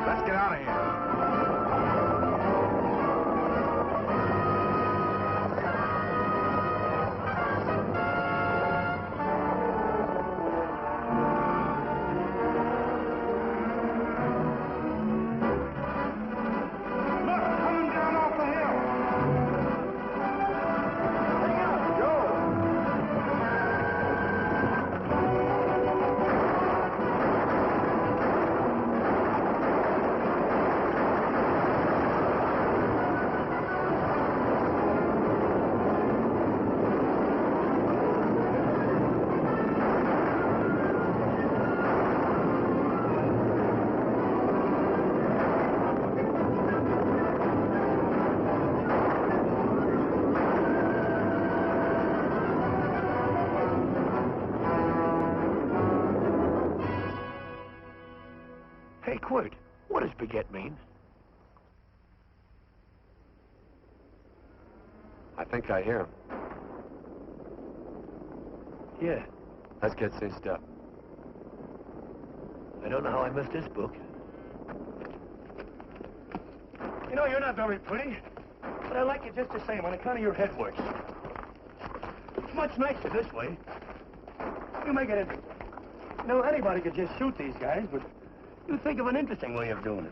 Let's get out of here. Hey, Quirt, what does baguette mean? I think I hear him. Yeah. Let's get cinched up. I don't know how I missed this book. You know, you're not very pretty, but I like you just the same on account of your head works. It's much nicer this way. You make it interesting. You know, anybody could just shoot these guys, but you think of an interesting way of doing it.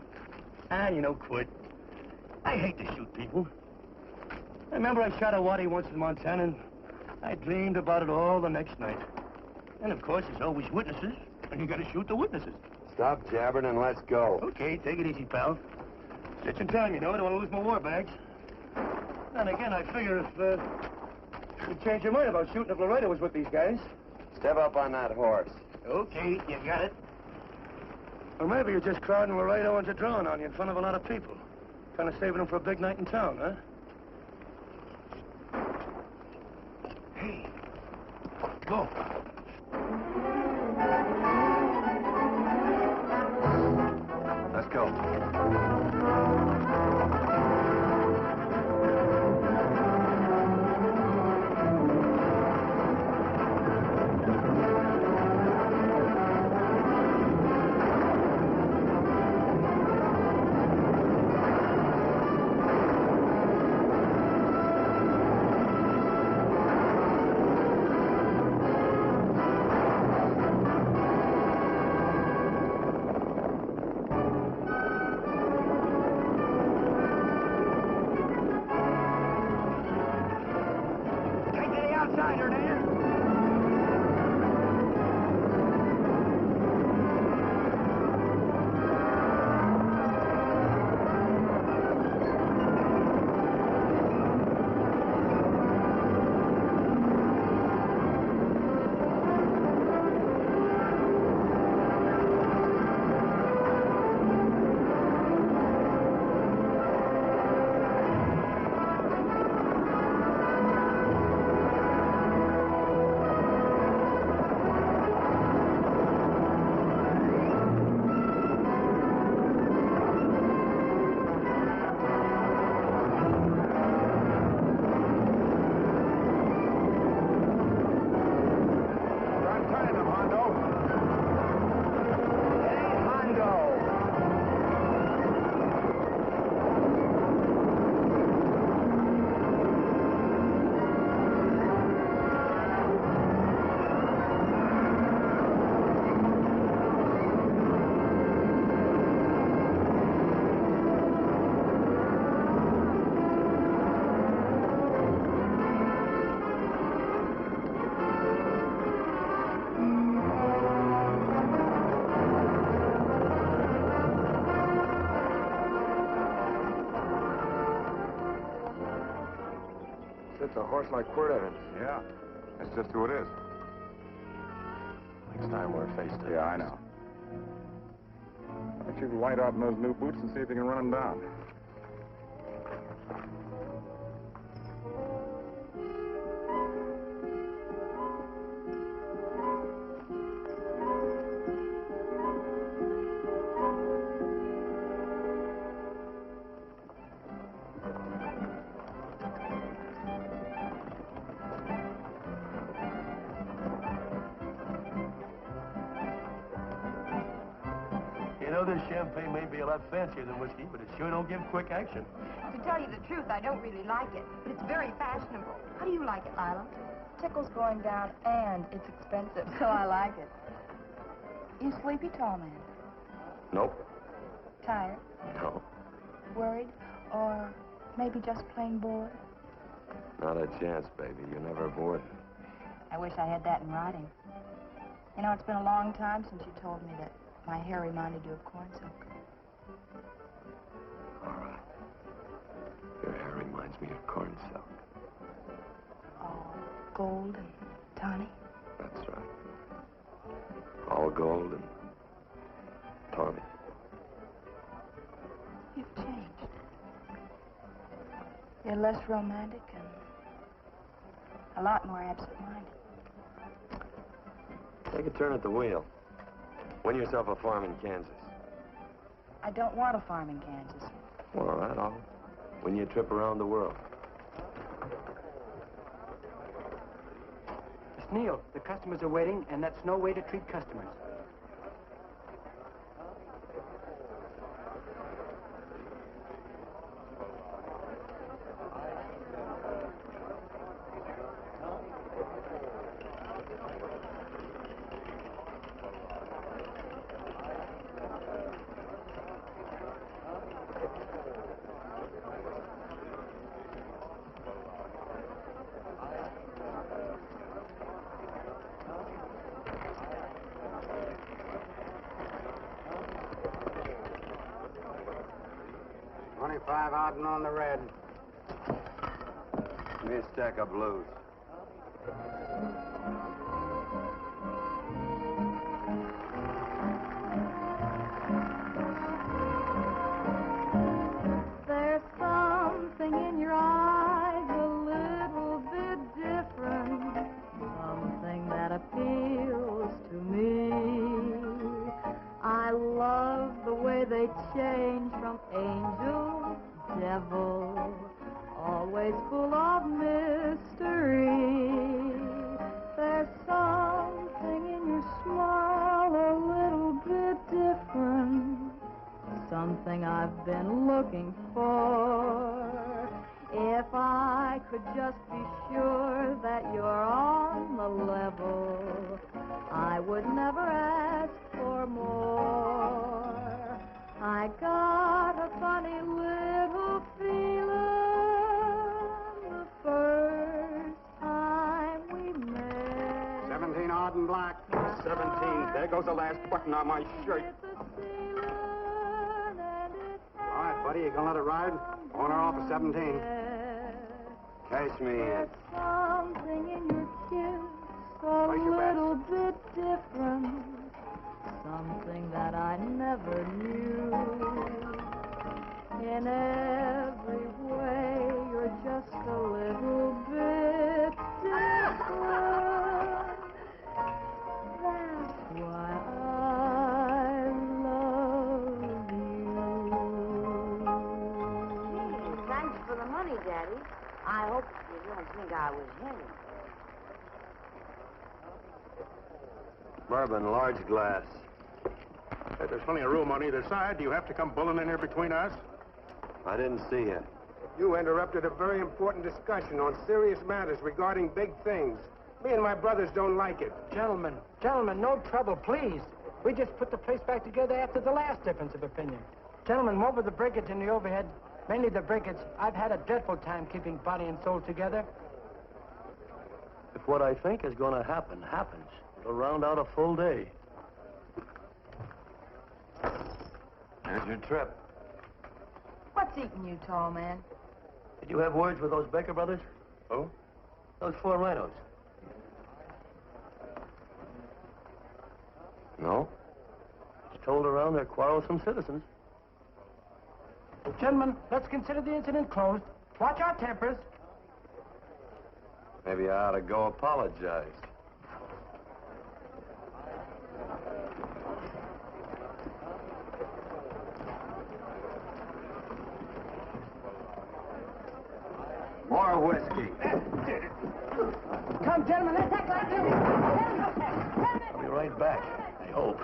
And, you know, Quirt, I hate to shoot people. I remember I shot a waddy once in Montana, and I dreamed about it all the next night. And, of course, there's always witnesses, and you gotta shoot the witnesses. Stop jabbering and let's go. Okay, take it easy, pal. Stitch in time, you know. I don't want to lose my war bags. And again, I figure if you'd change your mind about shooting if Laredo was with these guys. Step up on that horse. Okay, you got it. Or maybe you're just crowding Laredo into drawing on you in front of a lot of people. Kind of saving them for a big night in town, huh? Hey, go. Let's go. It's a horse like Quirt Evans. Yeah, that's just who it is. Next time we're face to face. Yeah, I know. Why don't you light out in those new boots and see if you can run him down? You know, this champagne may be a lot fancier than whiskey, but it sure don't give quick action. To tell you the truth, I don't really like it, but it's very fashionable. How do you like it, Lila? Tickle's going down, and it's expensive, so I like it. You sleepy, tall man? Nope. Tired? No. Worried? Or maybe just plain bored? Not a chance, baby. You're never bored. I wish I had that in writing. You know, it's been a long time since you told me that my hair reminded you of corn silk. All right. Your hair reminds me of corn silk. All gold and tawny? That's right. All gold and tawny. You've changed. You're less romantic and a lot more absent-minded. Take a turn at the wheel. Win yourself a farm in Kansas. I don't want a farm in Kansas. All right, I'll win you a trip around the world. Miss Neal, the customers are waiting, and that's no way to treat customers. Out and on the red. Give me a stack of blues. There's something in your eyes a little bit different, something that appeals to me. I love the way they change from angel to devil, always full of mystery. There's something in your smile a little bit different, something I've been looking for. If I could just be sure that you're on the level, I would never ask for more. I got a funny little feeling the first time we met. 17 odd and black. 17. There goes the last button on my shirt. All right, buddy, you gonna let it ride? On or off of 17? Cash me in. Something in your kiss a little bit different, something that I never knew. In every way, you're just a little bit different. That's why I love you. Thanks for the money, Daddy. I hope you don't think I was heavy. Bourbon, large glass. Hey, there's plenty of room on either side. Do you have to come bulling in here between us? I didn't see you. You interrupted a very important discussion on serious matters regarding big things. Me and my brothers don't like it. Gentlemen, no trouble, please. We just put the place back together after the last difference of opinion. Gentlemen, what with the breakage and the overhead, mainly the breakage, I've had a dreadful time keeping body and soul together. If what I think is going to happen happens, it'll round out a full day. Here's your trip. What's eating you, tall man? Did you have words with those Baker brothers? Oh? Those 4 rhinos. No. It's told around they're quarrelsome citizens. Gentlemen, let's consider the incident closed. Watch our tempers. Maybe I ought to go apologize. More whiskey. Come, gentlemen, let's act like you. I'll be right back, I hope.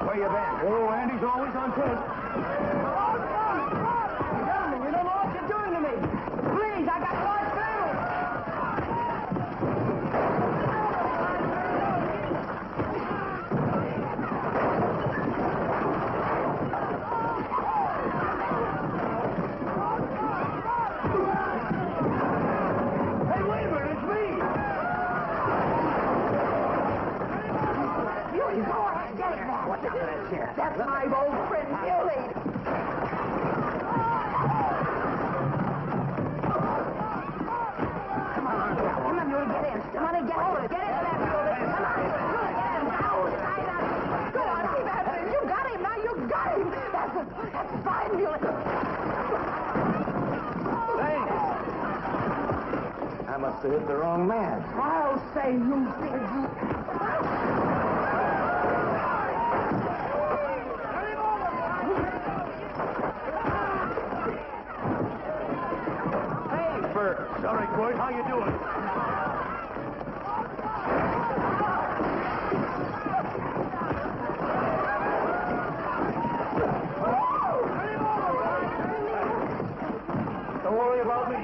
Where you been? Oh, Andy's always on foot. Gentlemen, you don't know what you're doing to me. Please, I got large family. Hey, wait a minute, it's me! You go ahead, get it now. What's up with that chair? That's my old friend, Billy. Come on, Billy, get in. Come on, get over it. Get into that building. Come on, Billy, get in. Now, sign up. Go on, keep at it. You got him, now you got him. That's fine, Billy. Thanks. I must have hit the wrong man. I'll say you did. Hey, Bert. Sorry, Court. How you doing? Don't worry about me.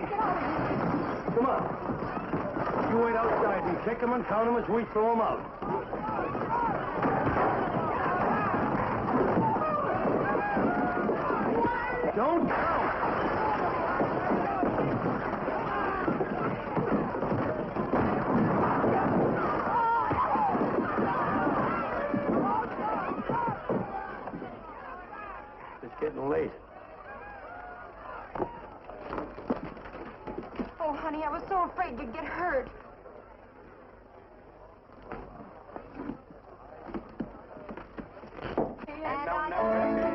Come on. You wait outside and check them and count them as we throw them out. Don't count. It's getting late. Oh, honey, I was so afraid you'd get hurt. And I'm not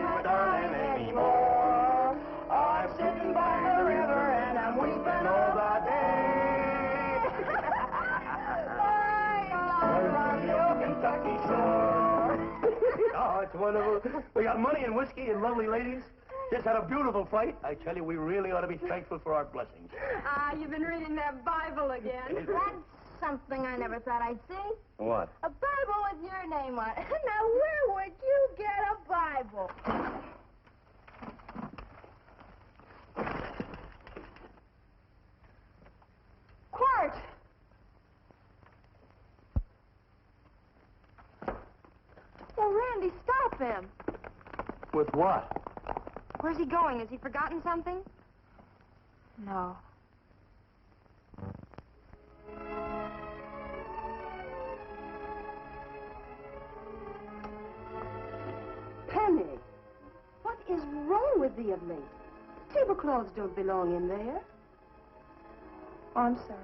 my darling anymore. I'm sitting by the river and I'm weeping all the day. From your Kentucky shore. Oh, it's wonderful. We got money and whiskey and lovely ladies. Just had a beautiful fight. I tell you, we really ought to be thankful for our blessings. Ah, you've been reading that Bible again. That's something I never thought I'd see. What? A Bible with your name on it. Now, where would you get a Bible? Quart! Well, Randy, stop him. With what? Where's he going? Has he forgotten something? No. Penny, what is wrong with thee of late? Tablecloths don't belong in there. Oh, I'm sorry.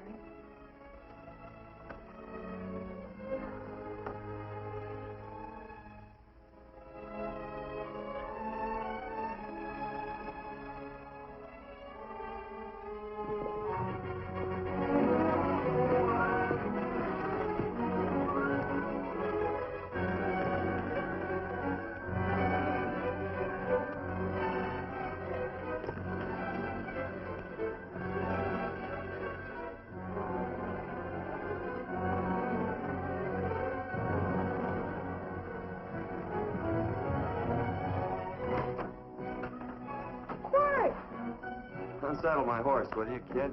Unsaddle my horse, will you, kid?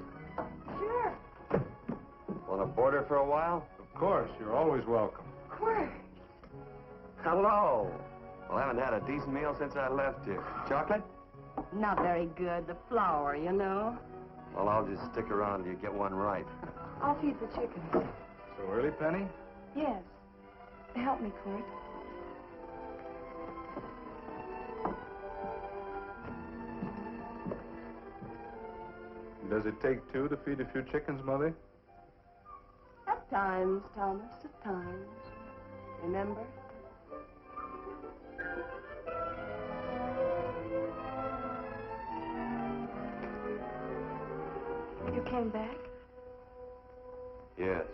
Sure. Want to board her for a while? Of course, you're always welcome. Quart. Hello. Well, I haven't had a decent meal since I left here. Chocolate? Not very good. The flour, you know. Well, I'll just stick around till you get one right. I'll feed the chickens. So early, Penny? Yes. Help me, Court. Does it take two to feed a few chickens, Mother? At times, Thomas, at times. Remember? You came back? Yes.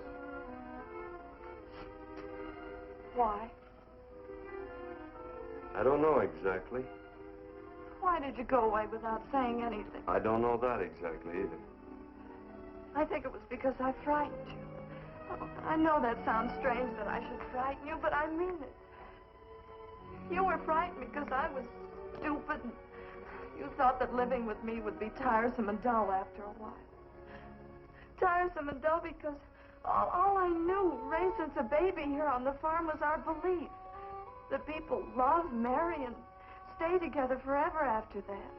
Why? I don't know exactly. Why did you go away without saying anything? I don't know that exactly either. I think it was because I frightened you. Oh, I know that sounds strange that I should frighten you, but I mean it. You were frightened because I was stupid. And you thought that living with me would be tiresome and dull after a while. Tiresome and dull because all I knew, raised since a baby here on the farm, was our belief that people love, marry, and stay together forever after that.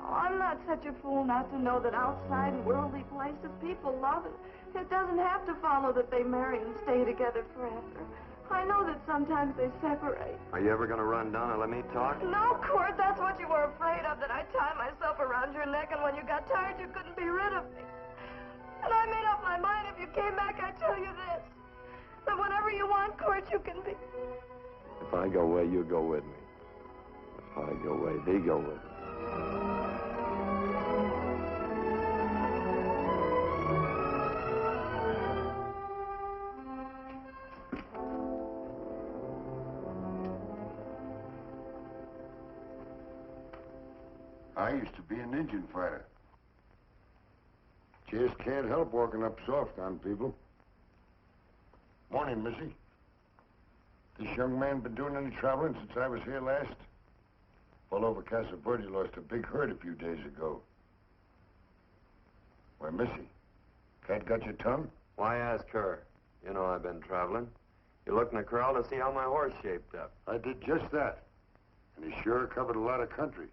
Oh, I'm not such a fool not to know that outside in worldly places people love, and it doesn't have to follow that they marry and stay together forever. I know that sometimes they separate. Are you ever going to run down and let me talk? No, Court, that's what you were afraid of, that I'd tie myself around your neck, and when you got tired, you couldn't be rid of me. And I made up my mind, if you came back, I'd tell you this, that whatever you want, Court, you can be. If I go away, you go with me. If I go away, they go with me. I used to be an Indian fighter. Just can't help walking up soft on people. Morning, Missy. This young man been doing any traveling since I was here last? All over Casa Verde lost a big herd a few days ago. Why, Missy, cat got your tongue? Why ask her? You know I've been traveling. You looked in the corral to see how my horse shaped up. I did just that. And he sure covered a lot of country.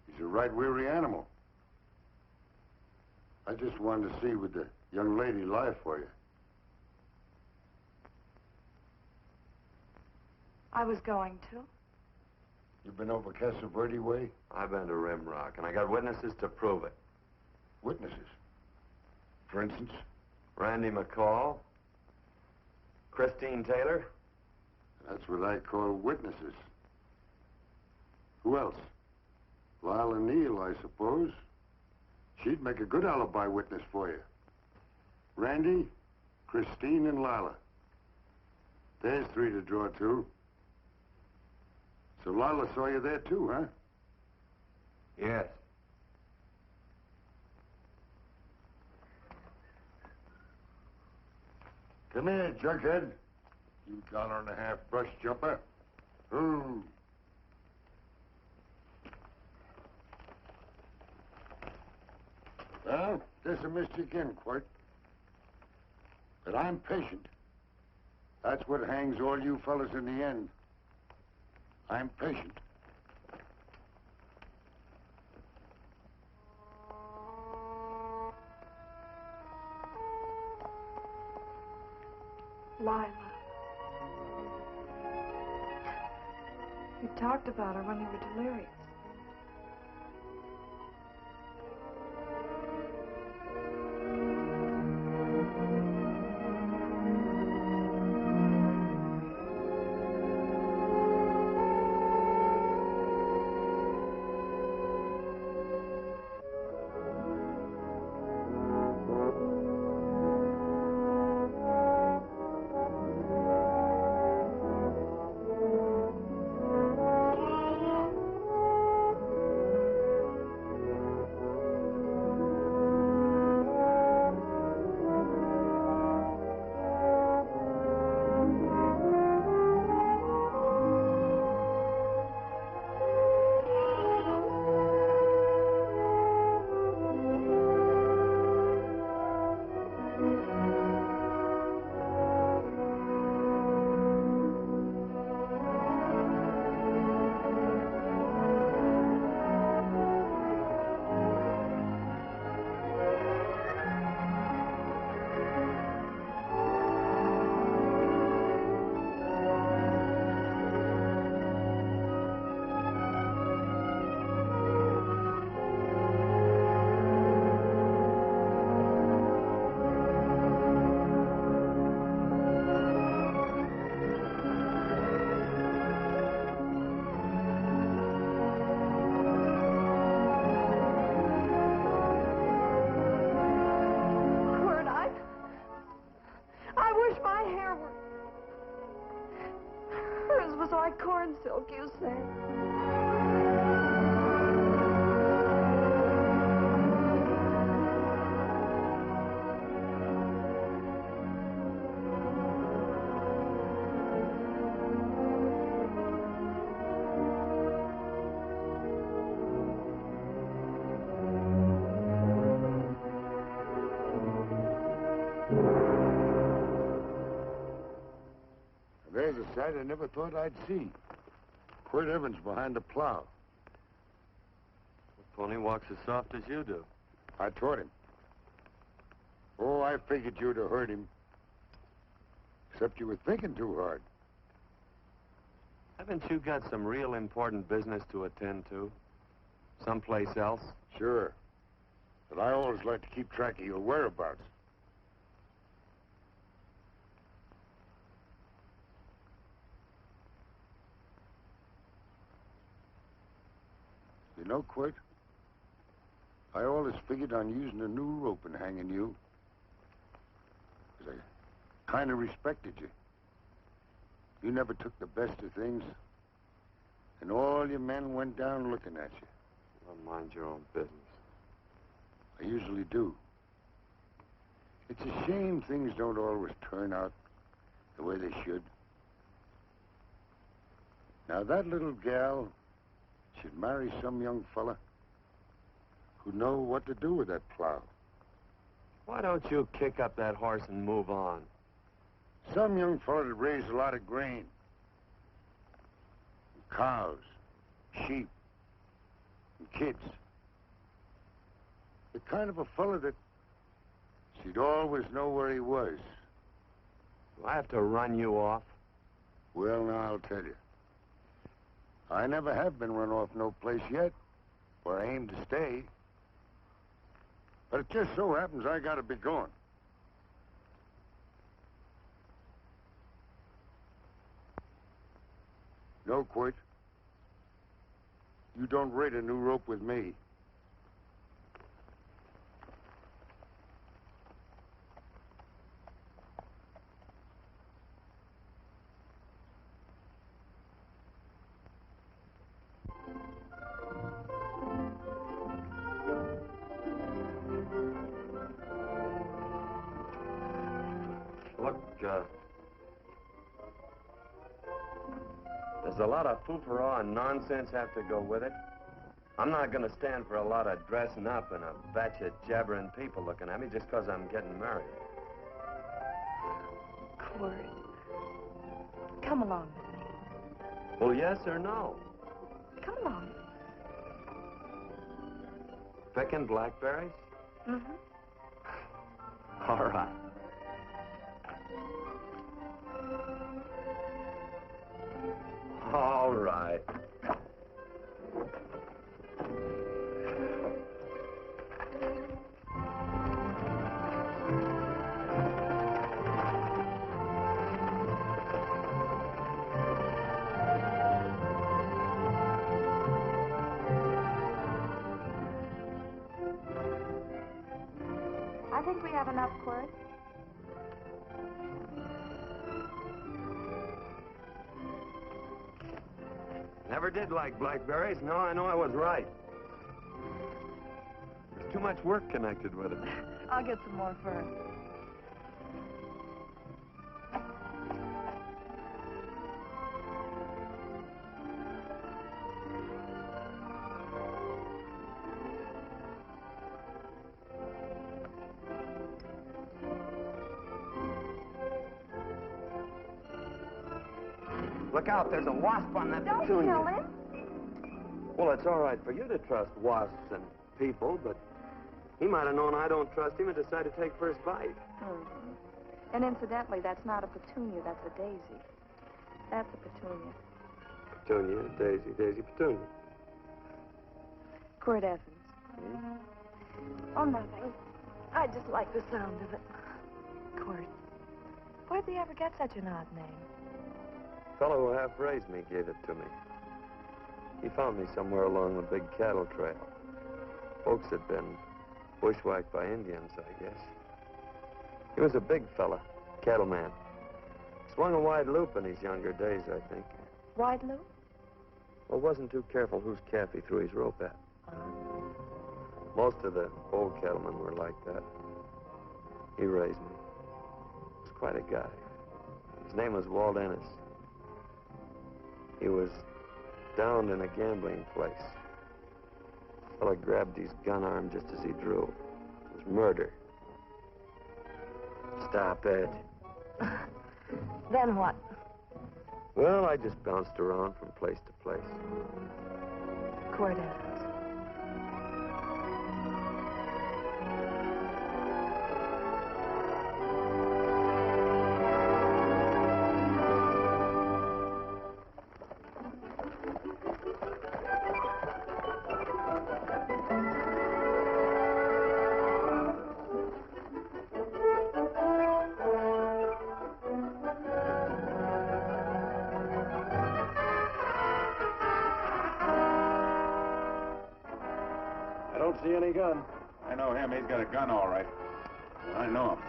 He's a right weary animal. I just wanted to see would the young lady lie for you. I was going to. You been over Casa Verde way? I've been to Rimrock, and I got witnesses to prove it. Witnesses? For instance? Randy McCall, Christine Taylor. That's what I call witnesses. Who else? Lila Neal, I suppose. She'd make a good alibi witness for you. Randy, Christine, and Lila. There's three to draw to. So Lila saw you there too, huh? Yes. Come here, Jughead. You $1.50 brush jumper. Ooh. Well, there's a missed you again, Quirt. But I'm patient. That's what hangs all you fellas in the end. I'm patient. Lila. You talked about her when you were delirious. hair were... Hers was like corn silk, you say. There's a sight I never thought I'd see. Quirt Evans behind the plow. The pony walks as soft as you do. I taught him. Oh, I figured you'd have heard him. Except you were thinking too hard. Haven't you got some real important business to attend to? Someplace else? Sure. But I always like to keep track of your whereabouts. You know, Quirt, I always figured on using a new rope and hanging you. 'Cause I kind of respected you. You never took the best of things. And all your men went down looking at you. Well, mind your own business. I usually do. It's a shame things don't always turn out the way they should. Now, that little gal should marry some young fella who'd know what to do with that plow. Why don't you kick up that horse and move on? Some young fella that raised a lot of grain. And cows, sheep, and kids. The kind of a fella that she'd always know where he was. Do I have to run you off? Well, now, I'll tell you. I never have been run off no place yet, where I aim to stay. But it just so happens I gotta be going. No, Quirt. You don't raid a new rope with me. Look, there's a lot of foo-for-all and nonsense have to go with it. I'm not going to stand for a lot of dressing up and a batch of jabbering people looking at me just because I'm getting married. Quirt, come along with me. Well, yes or no? Come along. Picking blackberries? Mm-hmm. All right. All right. I think we have enough, Quirt. Never did like blackberries. No, I know I was right. There's too much work connected with it. I'll get some more first. Look out, there's a wasp on that Don't petunia. kill him. Well, it's all right for you to trust wasps and people, but he might have known I don't trust him and decided to take first bite. Mm-hmm. And incidentally, that's not a petunia, that's a daisy. That's a petunia. Petunia, daisy, daisy, petunia. Quirt Evans. Hmm? Oh, nothing. I just like the sound of it. Quirt, where'd they ever get such an odd name? The fellow who half-raised me gave it to me. He found me somewhere along the big cattle trail. Folks had been bushwhacked by Indians, I guess. He was a big fella, cattleman. Swung a wide loop in his younger days, I think. Wide loop? Well, wasn't too careful whose calf he threw his rope at. Most of the old cattlemen were like that. He raised me. He was quite a guy. His name was Walt Ennis. He was downed in a gambling place. A fella grabbed his gun arm just as he drew. It was murder. Stop it. Then what? Well, I just bounced around from place to place. Quirt I don't see any gun. I know him. He's got a gun, all right. I know him.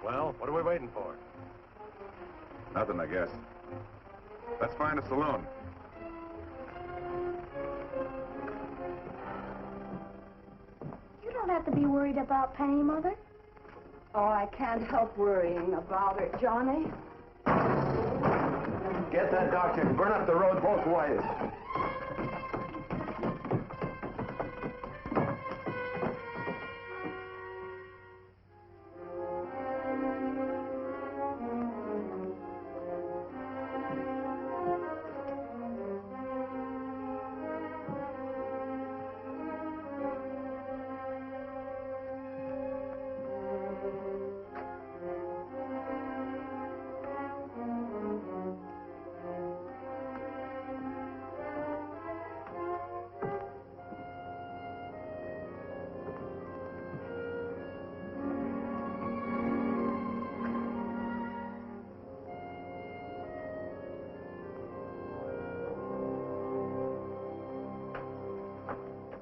Well, what are we waiting for? Nothing, I guess. Let's find a saloon. You don't have to be worried about Penny, Mother. Oh, I can't help worrying about her, Johnny. Get that doctor and burn up the road both ways.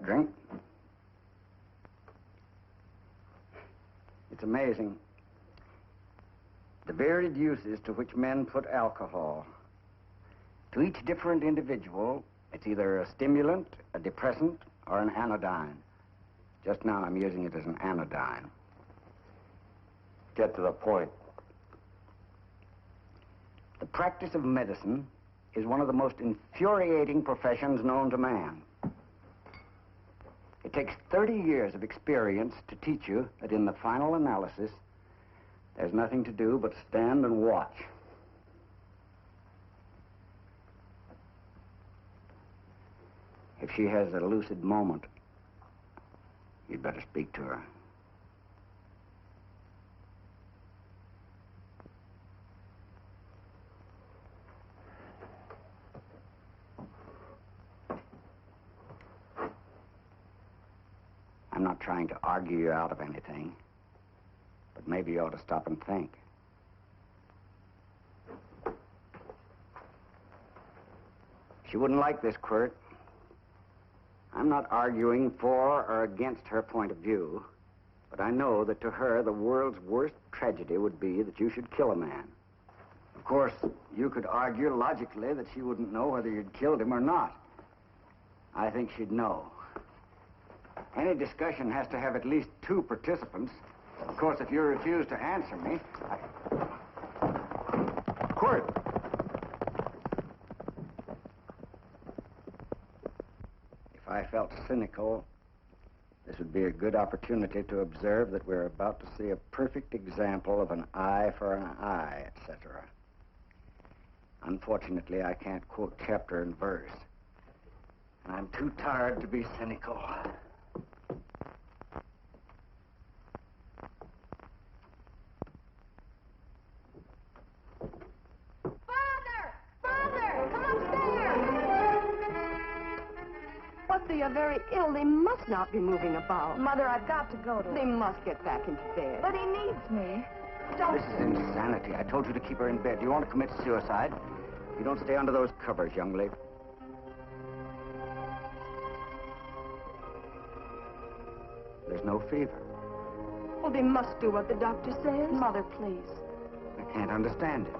drink. It's amazing. The varied uses to which men put alcohol. To each different individual, it's either a stimulant, a depressant, or an anodyne. Just now, I'm using it as an anodyne. Get to the point. The practice of medicine is one of the most infuriating professions known to man. It takes 30 years of experience to teach you that in the final analysis, there's nothing to do but stand and watch. If she has a lucid moment, you'd better speak to her. I'm not trying to argue you out of anything, but maybe you ought to stop and think. She wouldn't like this, Quirt. I'm not arguing for or against her point of view, but I know that to her, the world's worst tragedy would be that you should kill a man. Of course, you could argue logically that she wouldn't know whether you'd killed him or not. I think she'd know. Any discussion has to have at least two participants. Of course, if you refuse to answer me, Quirt! If I felt cynical, this would be a good opportunity to observe that we're about to see a perfect example of an eye for an eye, etc. Unfortunately, I can't quote chapter and verse. And I'm too tired to be cynical. They are very ill. They must not be moving about. Mother, I've got to go to They must get back into bed. But he needs me. Don't. This is insanity. I told you to keep her in bed. Do you want to commit suicide? You don't stay under those covers, young lady. There's no fever. Well, they must do what the doctor says. Mother, please. I can't understand it.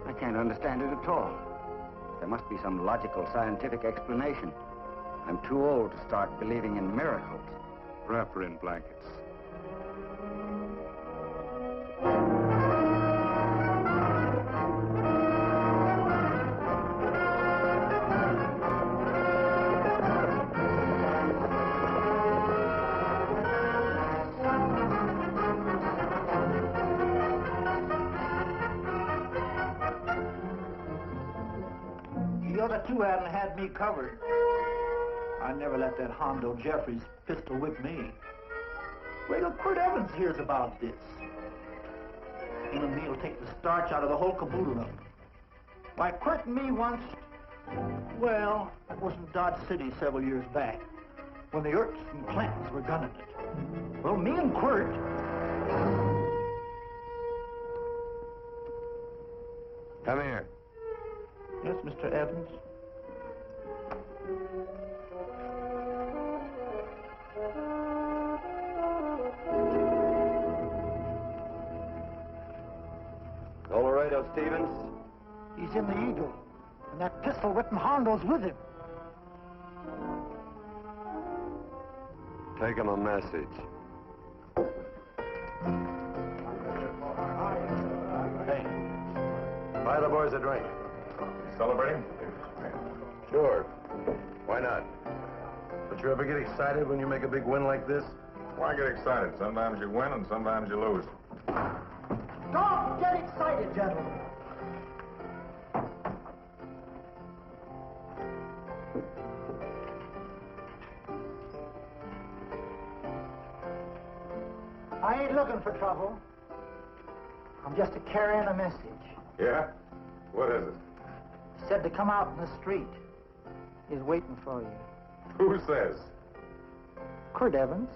I can't understand it at all. There must be some logical, scientific explanation. I'm too old to start believing in miracles. Wrap her in blankets. The other two hadn't had me covered. I never let that Hondo Jeffries pistol whip me. Wait till Quirt Evans hears about this. Him and me'll take the starch out of the whole caboodle of them. Why, Quirt and me once, well, that was in Dodge City several years back, when the Erks and Clintons were gunning it. Well, me and Quirt... Come here. Yes, Mr. Evans? Colorado Stevens? He's in the Eagle, and that pistol-whipping Hondo's with him. Take him a message. Hey, buy the boys a drink. Celebrating? Sure. Why not? Don't you ever get excited when you make a big win like this? Why get excited? Sometimes you win and sometimes you lose. Don't get excited, gentlemen. I ain't looking for trouble. I'm just carrying a message. Yeah? What is it? Said to come out in the street. He's waiting for you. Who says? Quirt Evans.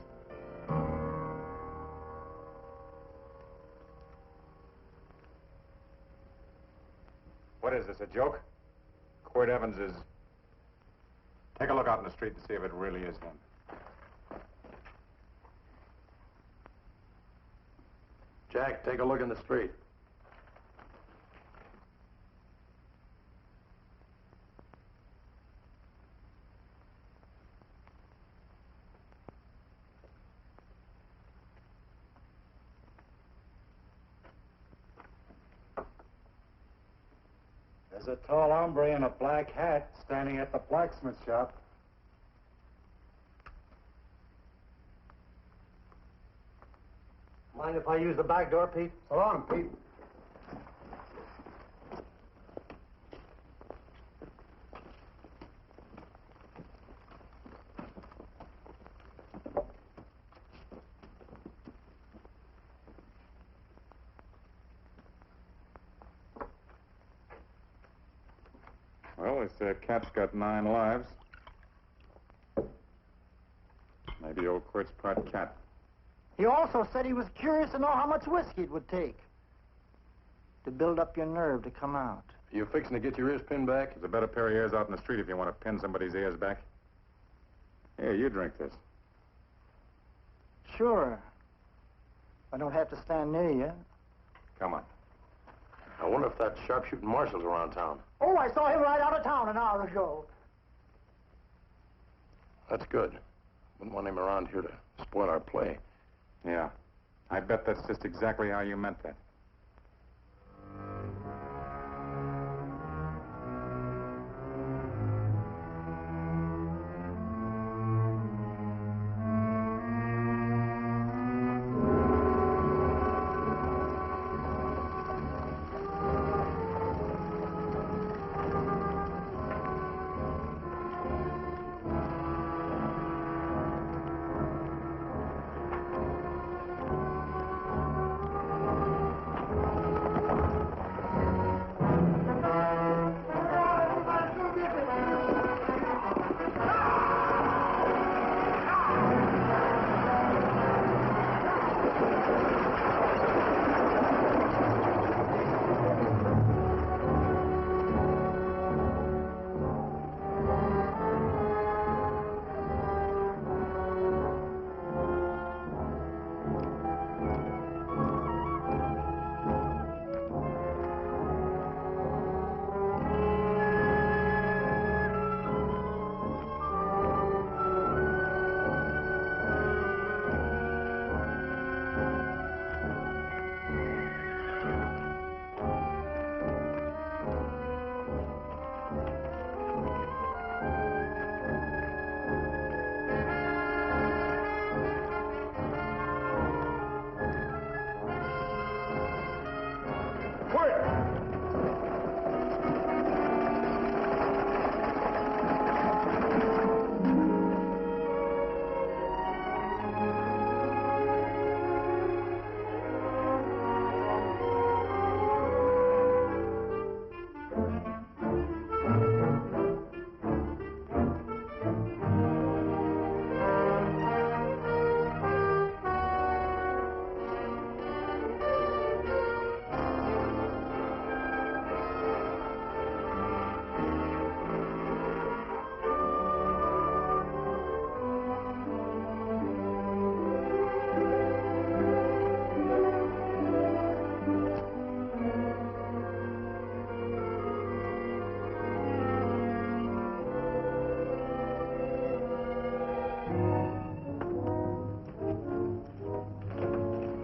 What is this, a joke? Quirt Evans is... Take a look out in the street to see if it really is him. Jack, take a look in the street. There's a tall hombre in a black hat standing at the blacksmith shop. Mind if I use the back door, Pete? So long, Pete. Well, this cat's got 9 lives. Maybe old Quirt's part cat. He also said he was curious to know how much whiskey it would take to build up your nerve to come out. You fixing to get your ears pinned back? There's a better pair of ears out in the street if you want to pin somebody's ears back. Here, you drink this. Sure. I don't have to stand near you. Come on. I wonder if that sharpshooting marshal's around town. Oh, I saw him right out of town an hour ago. That's good. Wouldn't want him around here to spoil our play. Yeah. I bet that's just exactly how you meant that.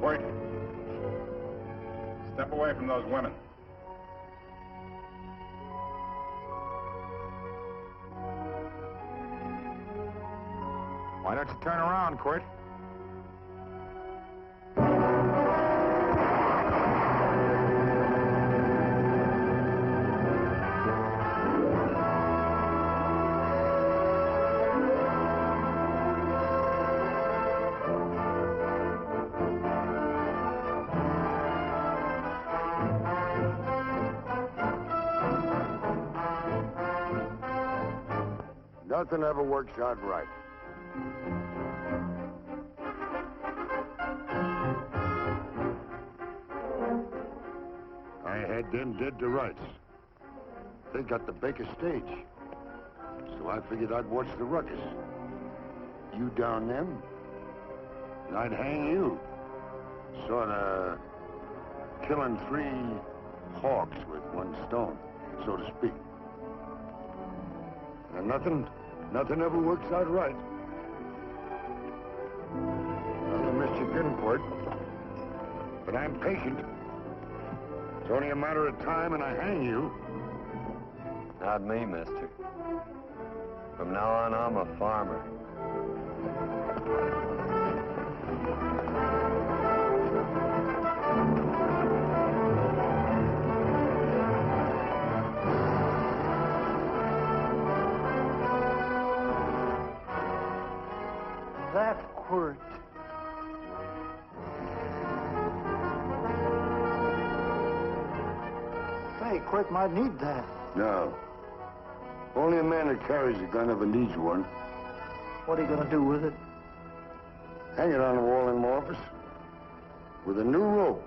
Wait. Step away from those women. Why don't you turn around, Quirt? Nothing ever works out right. I had them dead to rights. They got the Baker stage. So I figured I'd watch the ruckus. You down them, and I'd hang you. Sort of killing 3 hawks with 1 stone, so to speak. And nothing ever works out right. Well, I missed you getting for it, but I'm patient. It's only a matter of time and I hang you. Not me, mister. From now on, I'm a farmer. That quirt. Say, Quirt might need that. No. Only a man that carries a gun ever needs one. What are you gonna do with it? Hang it on the wall in my office with a new rope.